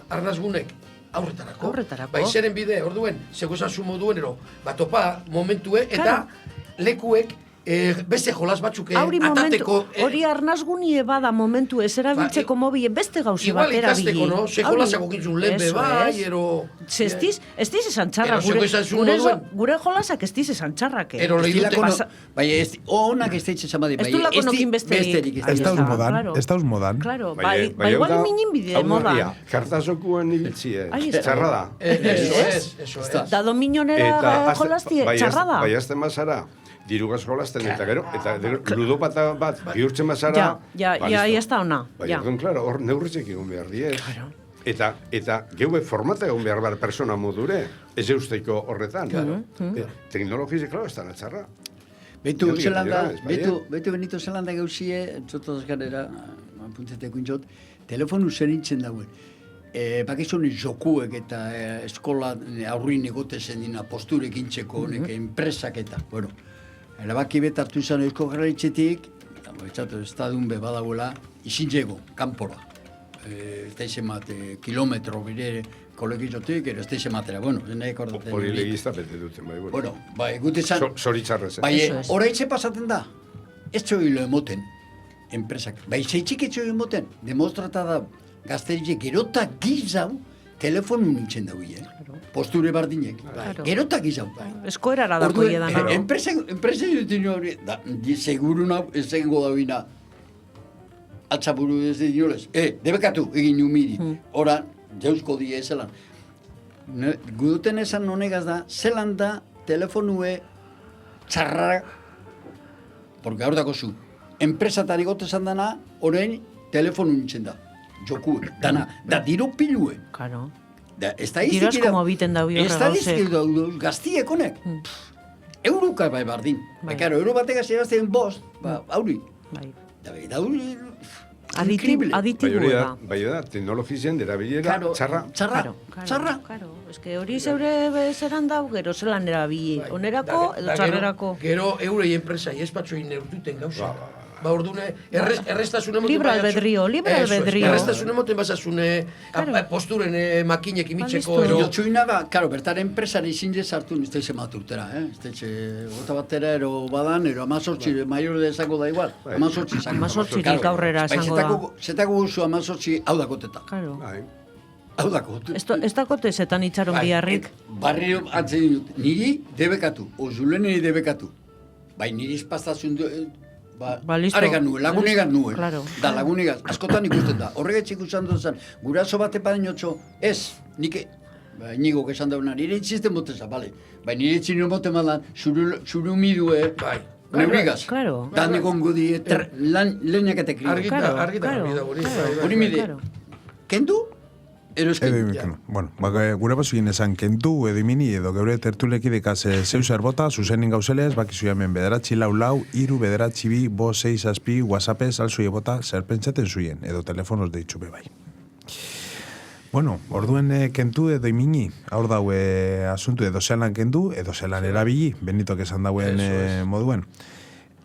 arnazgunek. Aurretarako. Bai, zeren bide, orduen, zegoezazu moduen ero, topa momentue, eta lekuek beste jolas batzuk atateko... Hori arnazgunie bada momentu ez erabiltzeko mobile beste gauzi bat erabili. Ikasteko, no? Ze jolasako gintzun lehen bebai, ero... Ez diz esan txarra, gure jolasak ez diz esan txarrak. Ero lehi dute... Bai, onak ez daitz esan badi, ez du lako nokin besterik. Ez dauz modan. Claro, igual minin bide modan. Kartazokuen ibiltzie, txarra da. Eso es. Da dominionera jolastie, txarra da. Bai, azten mazara, dirugaz jolazten eta gero, eta ludopata bat bihurtzen mazara... Ja, ez da ona. Bai, claro, hor neurritzek egon behar diez. Eta geue formata egon behar persona modure, ez eusteko horretan. Teknologize, klaro, ez da natxarra. Beitu Benito Zelanda gauzie, entzotaz ganera, apunteteko intzot, telefonu zerintzen dauen. Bakizun jokuek eta eskola aurrin egotezen dina posturek intzeko, enpresak eta, bueno, erabaki bet hartu izan eusko garraitzetik, ez da duen badagoela, izin jego, kanpora. Ez da izen bat, kilometro bire kolegizotik, ez da izen matera, bueno, nahi akordaten. Hori legizta bete duten, bai, bueno. Bueno, bai, gute zan... Zoritxarrez, Bai, horaitze pasaten da, ez txoilo emoten, enpresak. Bai, zeitzik ez txoilo emoten, demostrata da, gazteritze gerota gizau, telefonu nintzen dauie. Posture bardinek. Gerota gizau. Eskoerara dako iedan. Enpresa jutin hori, seguru nahu, ez egingo dauina, atzaburu ez dinolez. Debekatu egin umiri. Hora, jauzko die zelan. Guduten esan honegaz da, zelan da telefonue txarra, porque hor dako zu, enpresatari gotezan dana, orain telefonu nintzen da. Joku, dana, da diro pilue. Claro. Diroz como biten da biorra gauzek. Estadiztik dauz, gaztiek honek. Euruka bai bardin. Karo, euro batek azierazten bost, hauri. Da hauri... Aditibu da. Bai da, teknologizien derabilera txarra. Txarra. Ez que hori zeure zeran dau, gero zelan erabili. Onerako edo txarrerako. Gero eurei enpresai ez batzuei neurtuten gauza. Ba, ordune, errestasune moten libre albedrio. Errestasune moten basasune posturen makinek imitzeko. Jotxuina da, karo, bertaren enpresari zinze sartu ez teize maturtera, ez teize gota batera ero badan, ero amazortzi, maior dezako da igual, amazortzi zango. Amazortzirik aurrera zango da. Zetako guzu amazortzi hau dakoteta. Hau dakoteta. Ez dakote zetan itxaron biharrik. Barrio atzen dut, niri debekatu, ozulen niri debekatu. Bai, niri espaztazun aregan nuen, lagunegan nuen. Da, lagunegan, askotan ikusten da. Horregetxik usan duzan, guraso bate padeñotxo, ez, nike, inigo esan dauna, nire itxisten boteza, bale. Bai, nire itxinen bote malan, surumidue, neurigaz. Da, nikon gudi, lehenak eta kri. Argita, hori mide. Kendu? Bueno, gure bazuin esan kentu edo imini edo geure tertulekidekaz zeu zer bota, zuzenin gauzelez, bakizu hemen bederatzi lau, iru bederatzi bi, bo 6 azpi, whatsappez, alzuie bota, zer pentsaten zuien, edo telefonos deitzu bebai. Bueno, orduen kentu edo imini, hor daue asuntu edo zelan kentu, edo zelan erabili, benitok esan dauen moduen.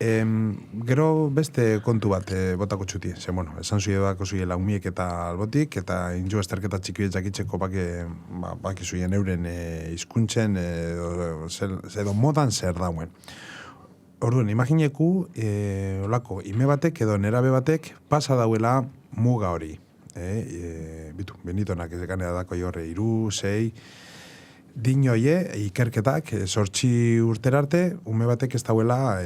Gero beste kontu bat botako txuti, bueno, esan zuie bako zuie laumiek eta albotik, eta injo esterketa txikiet jakitzeko baki zuien euren izkuntzen edo modan zer dauen. Orduan, imagineku, olako, ime batek edo nerabe batek pasa dauela muga hori. Bitu, benitonak ezekanea dako jorre, 3, 6, dinoie, ikerketak, 8 urterarte, ume batek ez dauela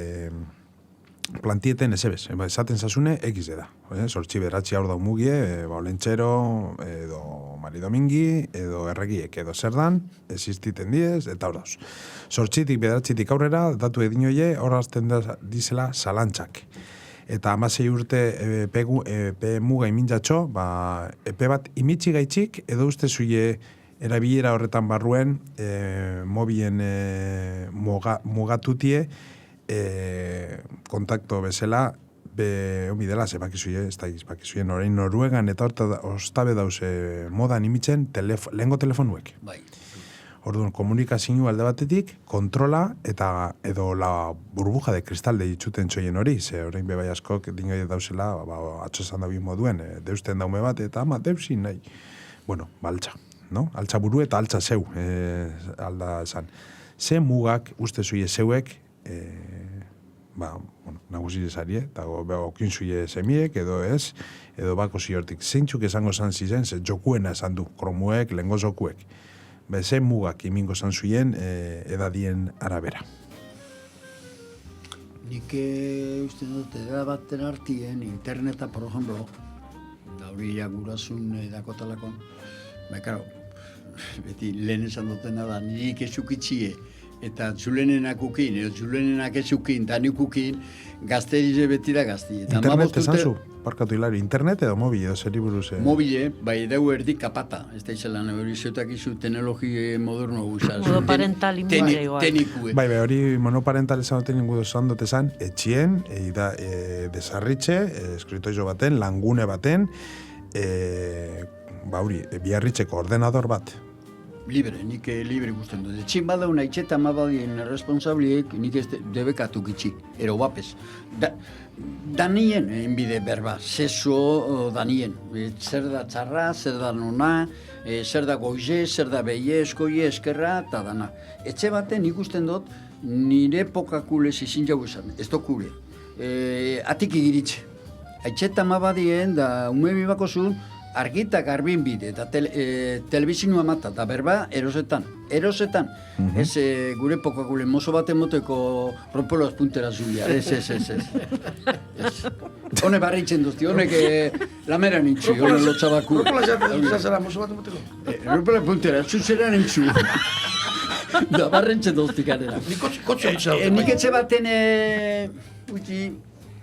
plantieten ezebez. Esaten zazune, X da. 8 beratzi hor dau mugie, Olentxero, edo Mari Domingi, edo Erregiek, edo Zerdan, existiten diez, eta hor dauz. 8tik, beratzitik aurrera, datu edinoie, hor azten dizela zalantzak. Eta 16 urte epe muga imintzatxo, epe bat imitsi gaitxik, edo uste zuie erabilera horretan barruen mobien mugatutie kontakto bezala omi dela, ze bakizuien orain Noruegan eta ostabe dauze modan imitzen lehengo telefonuek. Bai. Orduan, komunikazio alde batetik, kontrola eta edo la burbuja de cristal ditxuten txoien hori, ze orain bebai askok dinoi dauzela, atxosan dabi moduen, deusten daume bat, eta deusin nahi. Bueno, altza, no? Altza buru eta altza zeu, alda esan. Ze mugak uste zuie zeuek, nagusi esarie, eta okin zuie semiek, edo ez, edo bako ziortik. Zeintzuk esango zan ziren, ze jokuena esan du, kromuek, lengo jokuek. Ze mugak imingo zan zuien edadien arabera. Nik uste dut, edad baten artien, interneta, por ejemplo, da hori gurasun dakotalakon, karo, beti lehen esan dutena da, nik ezukitzie, eta zulenenak ukin, edo zulenenak ezukin, eta nik ukin, gazterize beti da gazti. Internet esan zu? Parkatu hilari, internet edo mobil edo zeri buruz? Mobile, bai, deu erdik kapata. Ez da izan, hori zeutak izu teknologi moderno guzaz. Monoparental inbide igual. Tenikue. Bai, hori monoparental esan duten ingudu esan dut esan, etxien, desarritxe, eskritoizo baten, langune baten, hori, biarritxeko ordenador bat. Libre, nik libre guztien dut. Etxin badauna itxeta ma badien responsabliek, nik ez debekatu gitxi, ero bapez. Danien enbide berba, zeso danien. Zer da txarra, zer da nona, zer da goize, zer da beie, eskoie, eskerra, eta dana. Etxe baten ikusten dut, nire pokakule zizin jau esan, ez dokule. Atik igiritxe. Etxeta ma badien, da umebi bako zuen, argitak garbin bide, eta telebizioa mata, eta berba, erosetan. Ez gure pokakule mozo bat emoteko propoloaz puntera zulia, ez. Hone barritzen duzti, honek lamera nintzu, hone lotxabaku. Propola zara mozo bat emoteko? Propola puntera, zuzera nintzu. Da, barritzen duzti kanera. Nik etxe baten,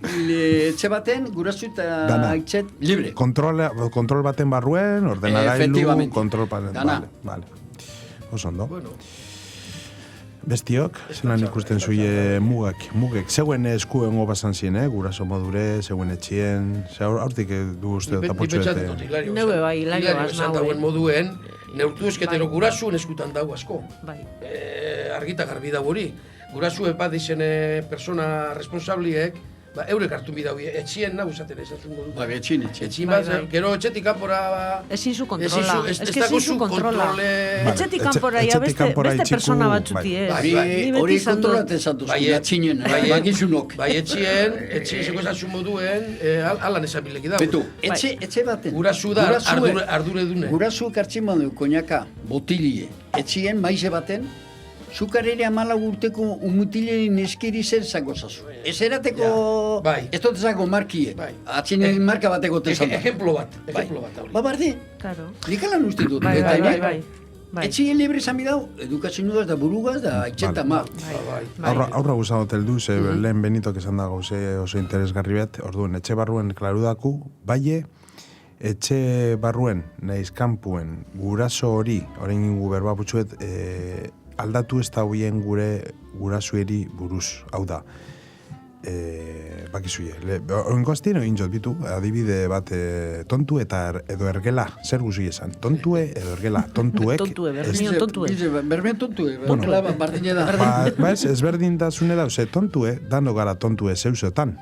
etxe baten, gurazu eta aitzet, libre. Kontrol baten barruen, ordenagailu, kontrol baten. Dana. Vale. Oso ondo. Bestiok, zelan ikusten zuie mugek. Zeuen eskuen gobazan zien, guraso modure, zeuen etxien, haurtik du uste eta potxo ete. Neue bai, hilario esan dauen moduen, neurtu esketero gurasuen eskutan dago asko. Bai. Argita garbi dago hori. Gurasue bat izen persona responsabliek, eurek hartu bidau, etxien nahu zaten ez zuen modu. Etxien. Etxien bat, gero etxetik kanpora... Ezin zu kontrola. Ez dago zu kontrole... Etxetik kanpora, beste persona batzuti ez. Hori kontrolaten zatu zuen, atxinen, bakizunok. Bai, etxien zeko esan moduen, alan esabileki dago. Betu, etxe baten. Gurasu da, ardure dune. Gurasu kartzin badu, koñaka, botilie. Etxien, maize baten, zukarere 14 urteko umutilerin eskiri zer zango zazu. Ez erateko, ez dut zango markie, atxinen marka bateko tezan. Ejemplo bat. Bardi, nikalan uste dut. Bai. Etxien libre izan bidau, edukazioa da burugaz da aitzeta ma. Aurra guzan hotel du, lehen Benitok esan dago oso interesgarri bat, orduan, etxe barruen klarudaku, baie, etxe barruen, nahiz kanpuen, guraso hori, orain ingu berba putxuet, aldatu ez da hoien gurasueri buruz, hau da. Bakizuie. Oinko aztien egin jot bitu, adibide bat tontu eta edo ergela, zer guzui esan. Tontue edo ergela, tontuek... Tontue, bermion tontue. Bermion tontue, bardine da. Ez berdintasune da, tontue, dano gara tontue zeusetan.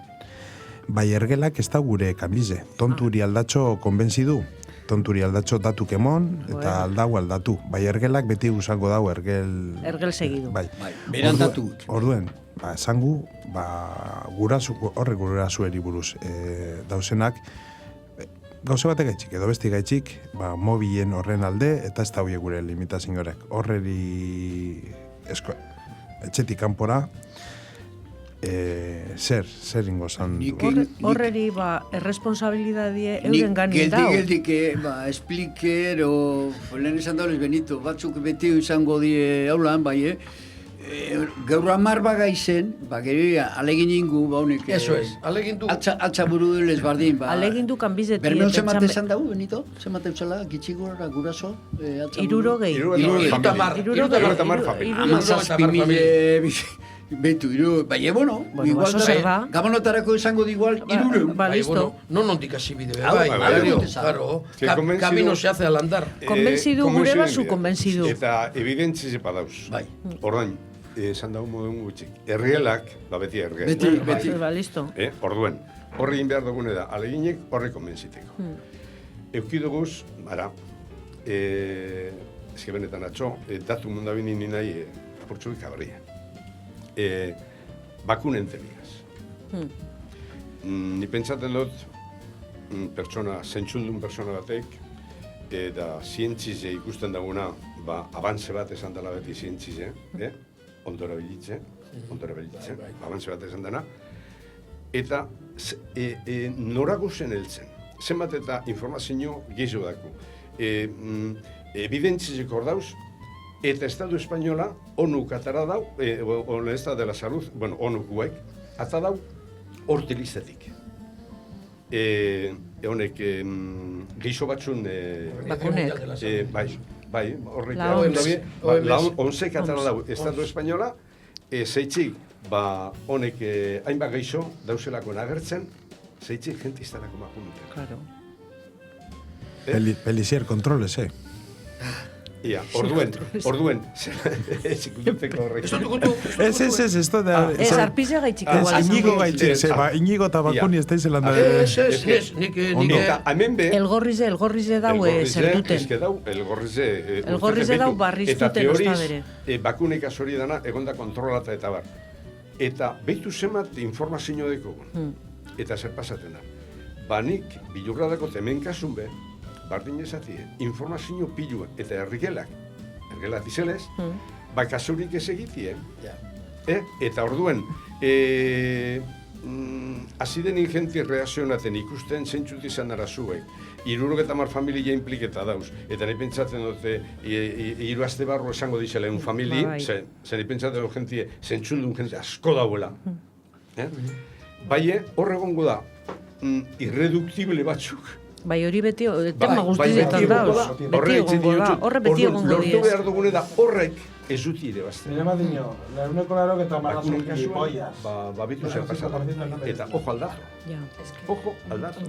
Bai ergelak ez da gure kanbize. Tonturi aldatxo konbentzi du. tonturi aldatxo datuk emon, eta aldatu. Bai, ergelak beti usango dau, Ergel segidu. Bai. Beran datuk. Orduen, esangu, horrek gurasueri buruz dauzenak, gauze batek gaitxik, edo besti gaitxik, mobilen horren alde, eta ez da horiek gure limitazio horrek. Horreri etxetik kanpora, zer ingo zan du. Horreri, erresponsabilidadie euren ganin dau. Geldik, expliker, lehen esan daulez Benito, batzuk beti izango die haulan, bai, gaur 10 bagaizen, gero alegin ingu, honek... Eso es, alegin du. Altza buru dulez bardin, Alegin du kanbizetie. Bermeon zemate esan dago, Benito? Zemate eusala, gitxigora, guraso? 60. Betu, bai, bueno, igual da, gabonotarako izango igual, 300. Ba, listo. No nondik hasi bide, bai, claro, camino se hace al andar. Konbentzidu gure bazu, konbentzidu. Eta evidentzi zepa dauz. Bai. Ordain, esan dago modun gutxik. Errielak, beti ergel. Beti. Ba, listo. Orduen, horri egin behar dugune da, aleginek horri konbentziteko. Eukiduguz, eske benetan atxo, datu mundabini ni nahi apurtxuik abarria. Bakunen temigaz. Ni pentsaten dut, zentsuldun pertsona batek, eta zientzize ikusten daguna, abantze bat esan dela beti zientzize, ondora bilitze, abantze bat esan dena, eta norago zen heltzen. Zenbat eta informazio gehiago daku. Evidentzizek hor dauz, eta Estado Espainola, ONU atara dau, Estado de la Salud, bueno, ONU guek, ata dau hortelizetik. Honek, geixo batzun... Bakunek. Bai, horrek... La OMS. OMSek atara dau, Estado Espainola, zeitzik, honek hainbat geixo dauzelako nagertzen, zeitzik gente izanako bakunetan. Claro. Pelizier kontroles, Ia, orduen, zikuteko horrek. Ez da... Ez, arpizia gaitxik igual. Inigo gaitxik, Inigo eta Bakuni ez da izelan da... Elgorrize daue zer duten. Ez que dau, elgorrize... Elgorrize dau barriztuten ostadere. Bakunek azori dana, egonda kontrolata eta bar. Eta behitu zemat informazio deko. Eta zer pasaten da. Nik, bilurradako temen kasun be, bardin ezatie, informazio pilua eta ergelak dizelez, kasurik ez egitie. Eta orduen, aziden ingenti reazionaten ikusten zentzut izan arazuek. 70 familia impliketa dauz. Eta nahi pentsatzen dute, 3 aste barro esango dizela un familia, zen nahi pentsatzen dut jentie, zentzundun jentie asko dauela. Baie, horregongo da, irreduktible batzuk. Bai, hori beti, tema guztietan dauz. Beti egongo da, horre beti egongo diez. Lortu behar dugune da, horrek ez dut ire bazten. Nire madinio, leheneko laro eta marrazun gilipollas. Bitu zer pasatu. Eta, ojo aldatu. Ojo aldatu.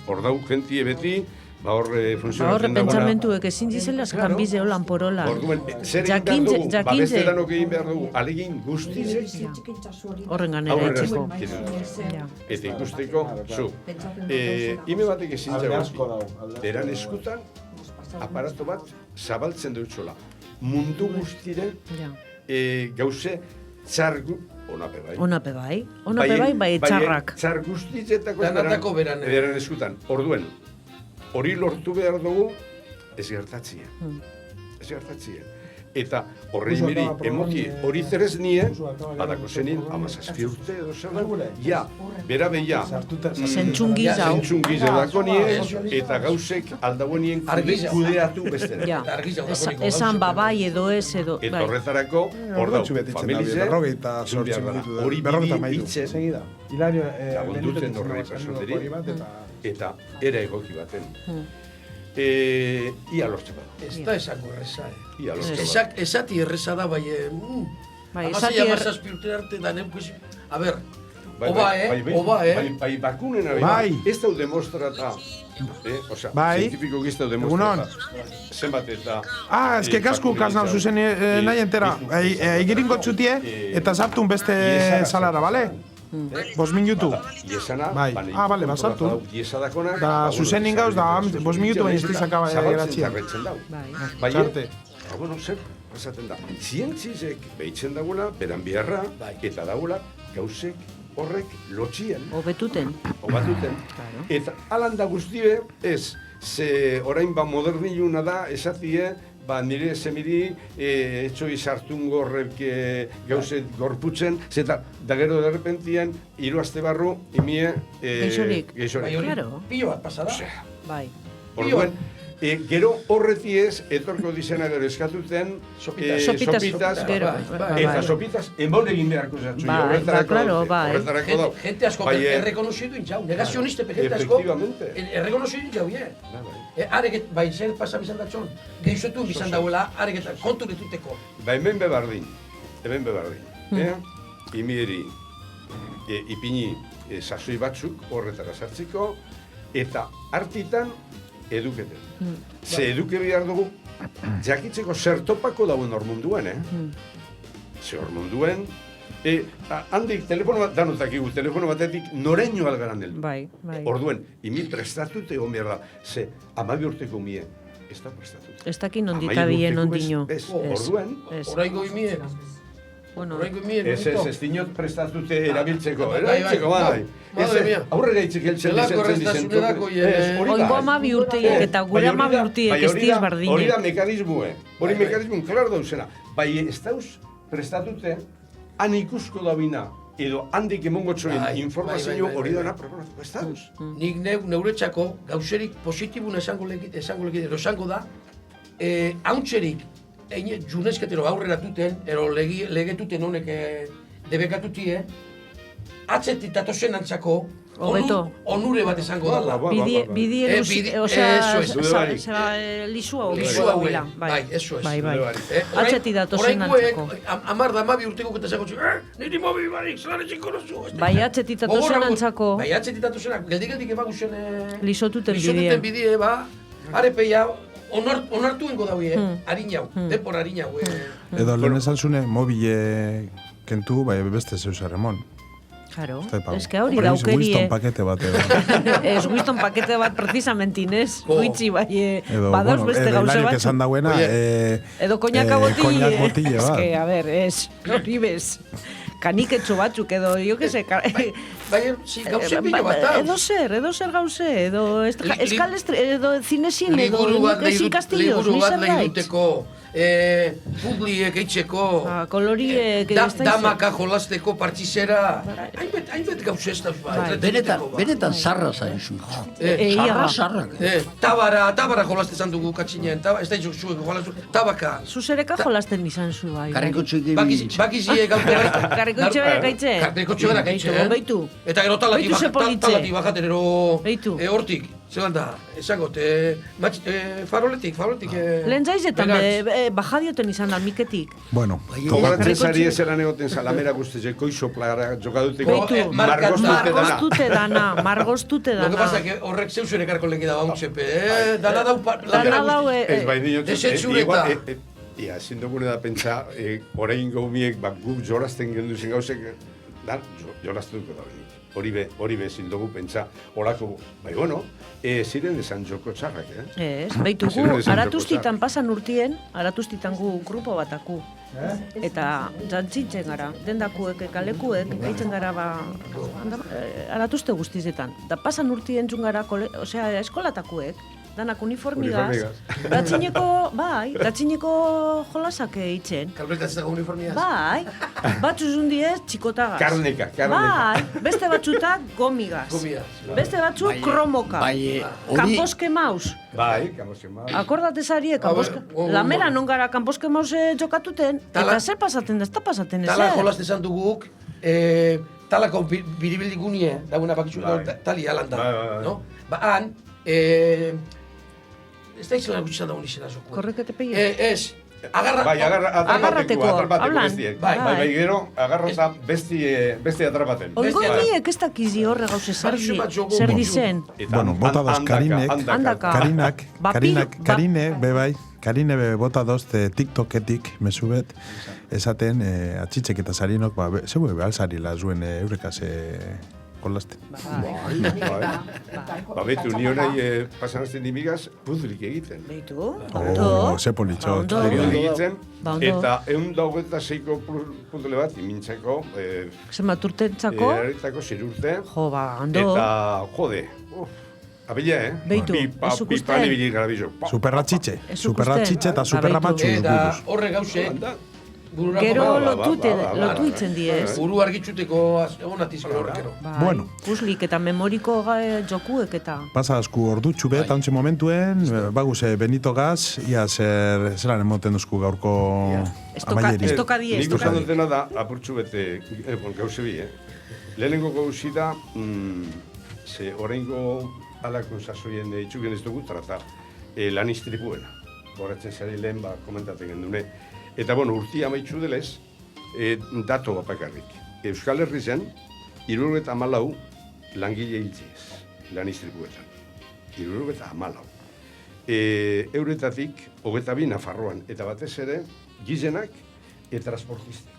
Hor dau, gentie beti, horre funtzionatzen dagoena. Horre pentsamentuek ezin dizela kanbize holan porola. Orduen, zer egin behar dugu, besteranok egin behar dugu, alegin guztizek. Horren ganera etxeko. Eta ikusteko, zu. Ime batek ezin zago, eran eskutan, aparato bat zabaltzen dutxola. Mundu guztire, gauze, txargu, onape bai, txarrak. Txar guztitzetako beran eskutan. Orduen, hori lortu behar dugu, ez gertatzia. Eta horrein beri emoti hori zerez nien, badako zenin, 17 urte edo zer, ja, berabe ja, zentzungiz edako nien, eta gauzek aldagoen nien kudeatu bestera. Esan babai edo ez edo. Eta horretarako, hor dau, familize, hori bide hitzen, lagundutzen horrei personeri, eta ere egoki baten. Ia lortze bada. Ez da esango erreza, Ia lortze bada. Esati erreza da, bai... Amasei amazazpi urte arte da neukuzi... A ber, oba, Bai, bakunen ez dau demostrata, zientifiko giztau demostrata. Zenbat eta... Ez que kasku kasnau zuzen nahi entera. Egiringo txutie eta sartun beste salara, bale? 5 minutu. Iesana, Bai. Bale, basartu. Iesadakonak... Da, zuzenin gauz, da, 5 minutu baina ez dizakaba geratzen. Zabaltzen dau. Bai. Txarte. Bueno, zer, esaten da. Zientzizek behitzen dagoela, beran biharra, eta dagoela, gauzek horrek lotxien. Hobetuten. Obatuten. Eta alan da guztie, ez, ze orain moderniluna da, esatie, nire semiri etxoi sartungo horrek gauzet gorputzen, zeta, da gero derrepentien, 3 aste barru, imie... Geixorik. Claro. Pilo bat pasada. Bai. Orduen, gero horretiez, etorko dizena gero eskatuten, sopitas, eta sopitas, enbaun egin beharko zatzu. Horretarako dau. Gente asko errekonozitu intxau, negazioniste, gente asko errekonozitu intxau, Areket, bai, zer pasa bizan datxon, gehizotu bizan dauela, areketan, konturetuteko. Ba, hemen bebardin. Imieri, ipini sasoi batzuk horretara sartziko, eta hartitan eduketen. Ze eduke behar dugu, jakitzeko zertopako dauen hor munduen, Ze hor munduen, handik, telefono bat, danotakigu, telefono batetik noreño algaran heldu. Bai. Orduen, imi prestatut egon behar da, ze 12 urteko mie, ez da prestatut. Ez dakin ondita bien ondino. Orduen, Oraingo imiek. Oraingo imiek. Ez dinot prestatute erabiltzeko, bai. Aurrera itzik heltzen dizen. Oingo 12 urteiek eta gure 12 urteiek ez diz bardine. Hori da mekanismue, hori mekanismuen klar dauzena. Bai, ez dauz prestatute, han ikusko dabina, edo handik emongo txoen informazio hori dana proponatuko, ez dauz. Nik neuretxako gauzerik positibun esango da, hauntxerik junezketero aurrera duten, ero legetuten honek debekatutie, atzetik datozen antzako, onure bat esango dala. Bidie lisua huela. Bai, eso es. Bai. Atzetik datozen antzako. Amar da 12 urteko eta esango txu, niri mobi barik, zelan etxiko nozu. Bai, atzetik datozen antzako. Bai, atzetik datozen antzako. Geldik emaguzen... Lisotuten bidie, ba. Arepeia, onartuengo daue, harin jau, denpor harin jau. Edo lehen esan zune, mobile kentu, bai, beste zeu Ramon. Claro, es que hori daukerie. Winston pakete bat edo. Ez Winston pakete bat precisamente Inés. Guitzi bai, badauz beste gauze bat. Edo Hilarik esan dauena, edo koñaka botille. Koñak botille bat. Es que, a ver, es hori bez. Kaniketxo batzuk edo, jo que se... Bai, gauze pilo bat dauz. Edo zer gauze, edo edo zinesin, edo sin castillos, liburu bat lehiduteko, publiek eitzeko, koloriek, damaka jolasteko partizera, hainbet gauze ez dauz bat. Benetan zarra zaizu. Zarra. Tabara jolastezan dugu katxinen, ez da izuk zuek jolastu, tabaka. Zuzereka jolasten izan zu, bai. Karrikotxoik egin. Bakizie gaute baita. Karrikotxe berak gaitze. Karrikotxe berak gaitze. Beitu. Eta gero talati bajaten ero hortik. Zelan da, esangot, faroletik. Lehen zaizetan, bajadioten izan da, miketik. Bueno, togatzen zari ezeran egoten salamera guztize, koizo plara jogaduteko, margoztute dana. Lo que pasa que horrek zeusen ekarko lehen da bauntzepe, dana dau... Dana dau... Ez bai dinot, desetxureta. Ia, ezin dugune da pentsa, orain gaumiek, guk jorazten gendu zen gauzek, joraztuko da benik. Hori be ezin dugu pentsa, horako, bai bueno, ziren esan joko txarrak, Ez, behitugu, aratuztitan pasan urtien, aratuztitan gu grupo bataku. Eta jantzintzen gara, dendakuek, kalekuek, eitzen gara aratuzte guztizetan. Da pasan urtien txun gara, eskolatakuek, danak uniformigaz. Datzineko jolasak eitzen. Kalbeltatzeko uniformigaz? Bai, batzuzun diez txikotagaz. Karneka. Bai, beste batzutak gomigaz. Beste batzuk kromoka. Kamposke maus. Bai, kamposke maus. Akordate zarie, lamera non gara kamposke maus jokatuten, eta zer pasaten da, ez da pasaten ezer. Tala jolazte zan duguk, talako biribildik gunie, daguna bakitzu tali alanda. No? Ba, han, ez da izan gutxizan dagoen izena zoko. Korrekete peie? Ez. Agarrateko, hablan. Bai, gero, agarrota besti atrapaten. Oigo emiek ez dakizi horre gauze zer dizen. Bueno, bota dauz Karine, bebai, Karine bota dozte TikToketik, mesubet, esaten, atxitzek eta sarinok, zeu behal sarila zuen eurekaz kolaste. Betu, ni horai pasan azten dimigaz, puzlik egiten. Beitu, Ze politxot. Egiten, eta 126ko puntule bat, imintzeko, zenbat urtentzako? Erritako 6 urte. Jo, ondo. Eta, jode, abila, Beitu, ez zuk uste? Pipan ibili garabizo. Superratxitxe eta superramatxu. Eta horre gauze, gero lotu itzen diez. Buru argitxuteko egonatizko horrekero. Bueno. Puslik eta memoriko jokuek eta. Pasa asku ordutxu bet, hauntxe momentuen, baguse Benito Gaz, ia zelan emoten duzku gaurko amaieri. Estokadi. Nik usan dutena da, apurtxu bete, gauze bi, lehenengo gauzi da, ze horrengo alako sasoien itxuken ez dugu trata, lan istripuena. Horatzen zari lehen komentaten gendune. Eta, urtia amaitxu delez, dato bapakarrik. Euskal Herri zen, 74 langile hiltziez, lan istripuetan. 74. Euretatik, 22 Nafarroan, eta batez ere, gizenak eta transportistik.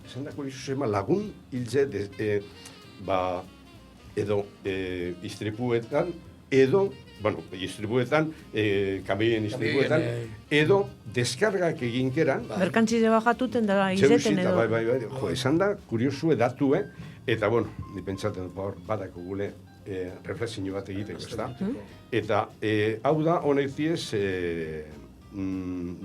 Esan dako izuzema lagun hiltze, edo istripuetan, edo, istripuetan, kamioen istripuetan, edo deskargak eginkeran. Berkantzize bajatuten da izeten edo. Bai, jo, esan da, kuriosue datue, eta, ni pentsaten badako gule reflexio bat egiteko, ez da? Eta, hau da, honek diez,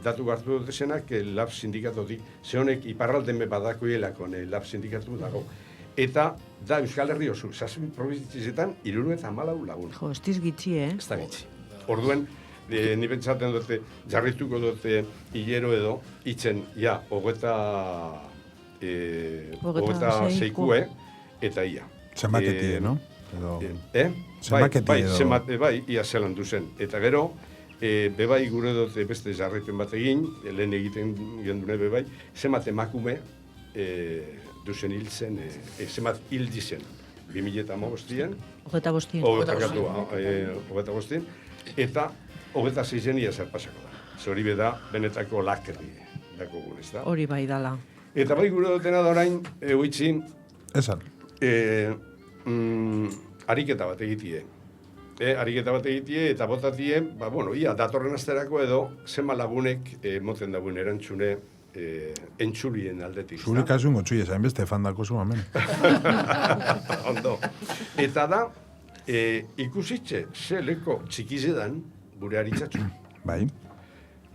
datu gartu dut esenak, lab sindikatotik, ze honek iparralden badako hielako, lab sindikatu dago. Eta, da Euskal Herri oso, zazpi probizitzetan, 74 lagun. Jo, estiz gitxi, Ez da gitxi. Orduen, ni pentsaten dute, jarrituko dute hilero edo, itzen, hogeta zeikue, eta ia. Zenbaketie, no? Zenbaketie edo. Bai, ia zelan duzen. Eta gero, bebai gure dute beste jarripen bat egin, lehen egiten gendune bebai, zenbat emakume, duzen hil zen, zenbat hil dizen, 2015-an. Hogeta bostien. Hogeta bostien. Eta hogeta zeizen ia zer pasako da. Hori beda, benetako lakerri dako gure, ez da? Hori bai dala. Eta bai gure dutena da orain, oitzin, Esan. Ariketa bat egitie. Ariketa bat egitie eta botatie, ia datorren asterako edo, zenba lagunek moten dagoen erantzune, entzulien aldetik. Zure kasun gotxui esan beste fandako zu amen. Ondo. Eta da, ikusitxe, ze leko txikizedan, gure aritzatzu. Bai.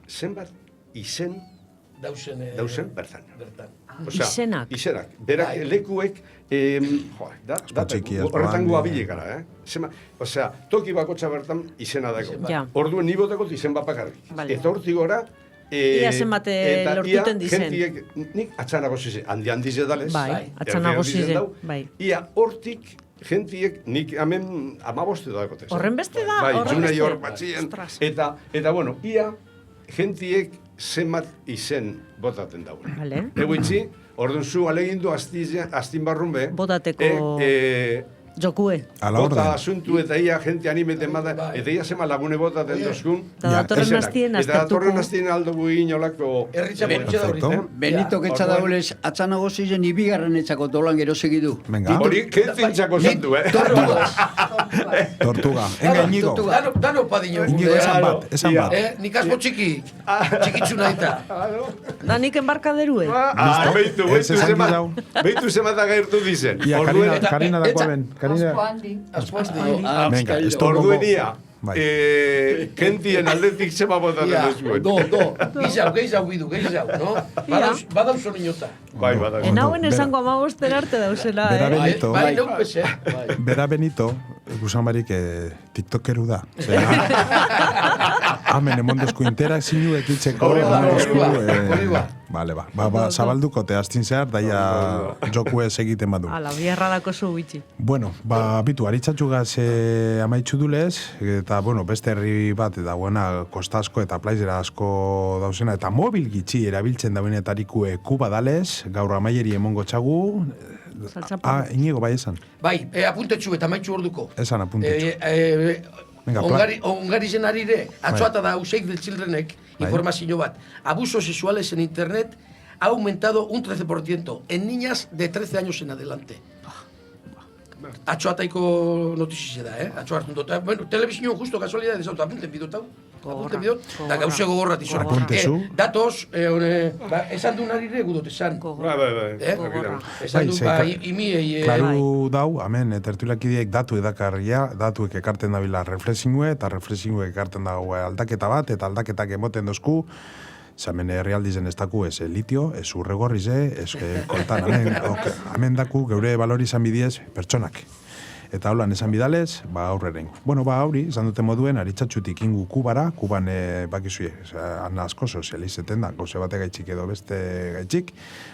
Zenbat izen dauzen bertan. Izenak. Izenak. Berak lekuek, horretango abile gara, Osea, toki bakotxa bertan izena dago. Orduen nibotako izen bapakarrik. Eta hortik gora, ia zenbate lortuten dizen. Gentiek, nik atxanago zize, handi zedalez. Bai, atxanago zize, bai. Ia hortik, gentiek, nik hemen 15 dagotes. Horren beste da, horren beste. Bai, hor batxien. Eta, ia, gentiek zenbat izen botaten dauen. Vale. Egoitzi, orduan zu alegindu astin barrun be. Botateko jokue. Bota asuntu eta ia gente animeten bada, eta ia zema lagune botaten dozkun. Eta datorren hastien aztertuko. Eta datorren hastien aldugu inolako... Benito ketxa daulez, atzanago ziren ibigarren etxako dolan gero segidu. Venga. Hori, kentzintxako zentu, Tortuga. Enga, Inigo. Dano padino. Inigo, esan bat. Nik asko txikitzu nahi eta. Da nik enbarkaderue. Beitu zemata gairtu dizen. Ia, Karina dakoa ben. Venga, orduen ia. Kentien aldetik zema botaten duzuen. Geizau bidu, no? Badau soninota. Bai, badau. Enauen esango 15 arte dauzela, Bera Benito, gusan barik tiktokeru da. Hemen emondozku interakzinu ekitzeko. Hori ba. Bale, zabalduko te astin zehar, daia jokue egiten badu. Ala, biarradako zu bitxi. Bueno, bitu, aritzatxugaz amaitxu dulez, eta, beste herri bat, eta kostasko eta plaizera asko dauzena, eta mobil gitxi erabiltzen dauenetariko kuba dalez, gaur amaieri emongo txagu, Inigo, bai esan. Bai, apuntetxu eta amaitxu orduko. Esan apuntetxu. Ongari zen arire, atzoata da Save the Childrenek, informazio bat. Abusos sexuales en internet ha aumentado un 13% en niñas de 13 años en adelante. Atxo ataiko notizia da, Atxo hartu dut. Bueno, telebizioan justo kasualidad ez apunten bidot hau. Apunten bidot, da gauze gogorrat izan. Apuntezu. Datoz, esan du nari regu dut esan. Bai. Esan du, imiei... Klaru dau, hemen, tertuliakideek datu edakarria, datuek ekarten dabila reflexingue, eta reflexingue ekarten dago aldaketa bat, eta aldaketak emoten dozku, zamen herrialdizen ez daku ez litio, ez urregorrize, ez koltan, hemen daku geure valorizan bidiez pertsonak. Eta holan esan bidalez, aurreren. Bueno, hori, esan dute moduen, aritzatxutik ingu Kubara, Kuban bakizuie, ana asko sozializeten da, gauze bate gaitxik edo beste gaitxik,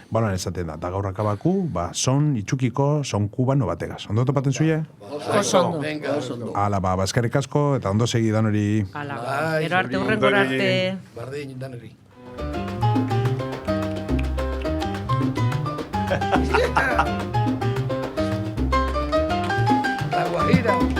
holan esaten da, da gaur akabaku, son itxukiko, son kubano bategaz. Ondo topaten zuie? Oso ondo. Ala, eskerrik asko, eta ondo segi dan hori. Ala, gero arte urrengor arte. Bardin, daneri. La Guajira.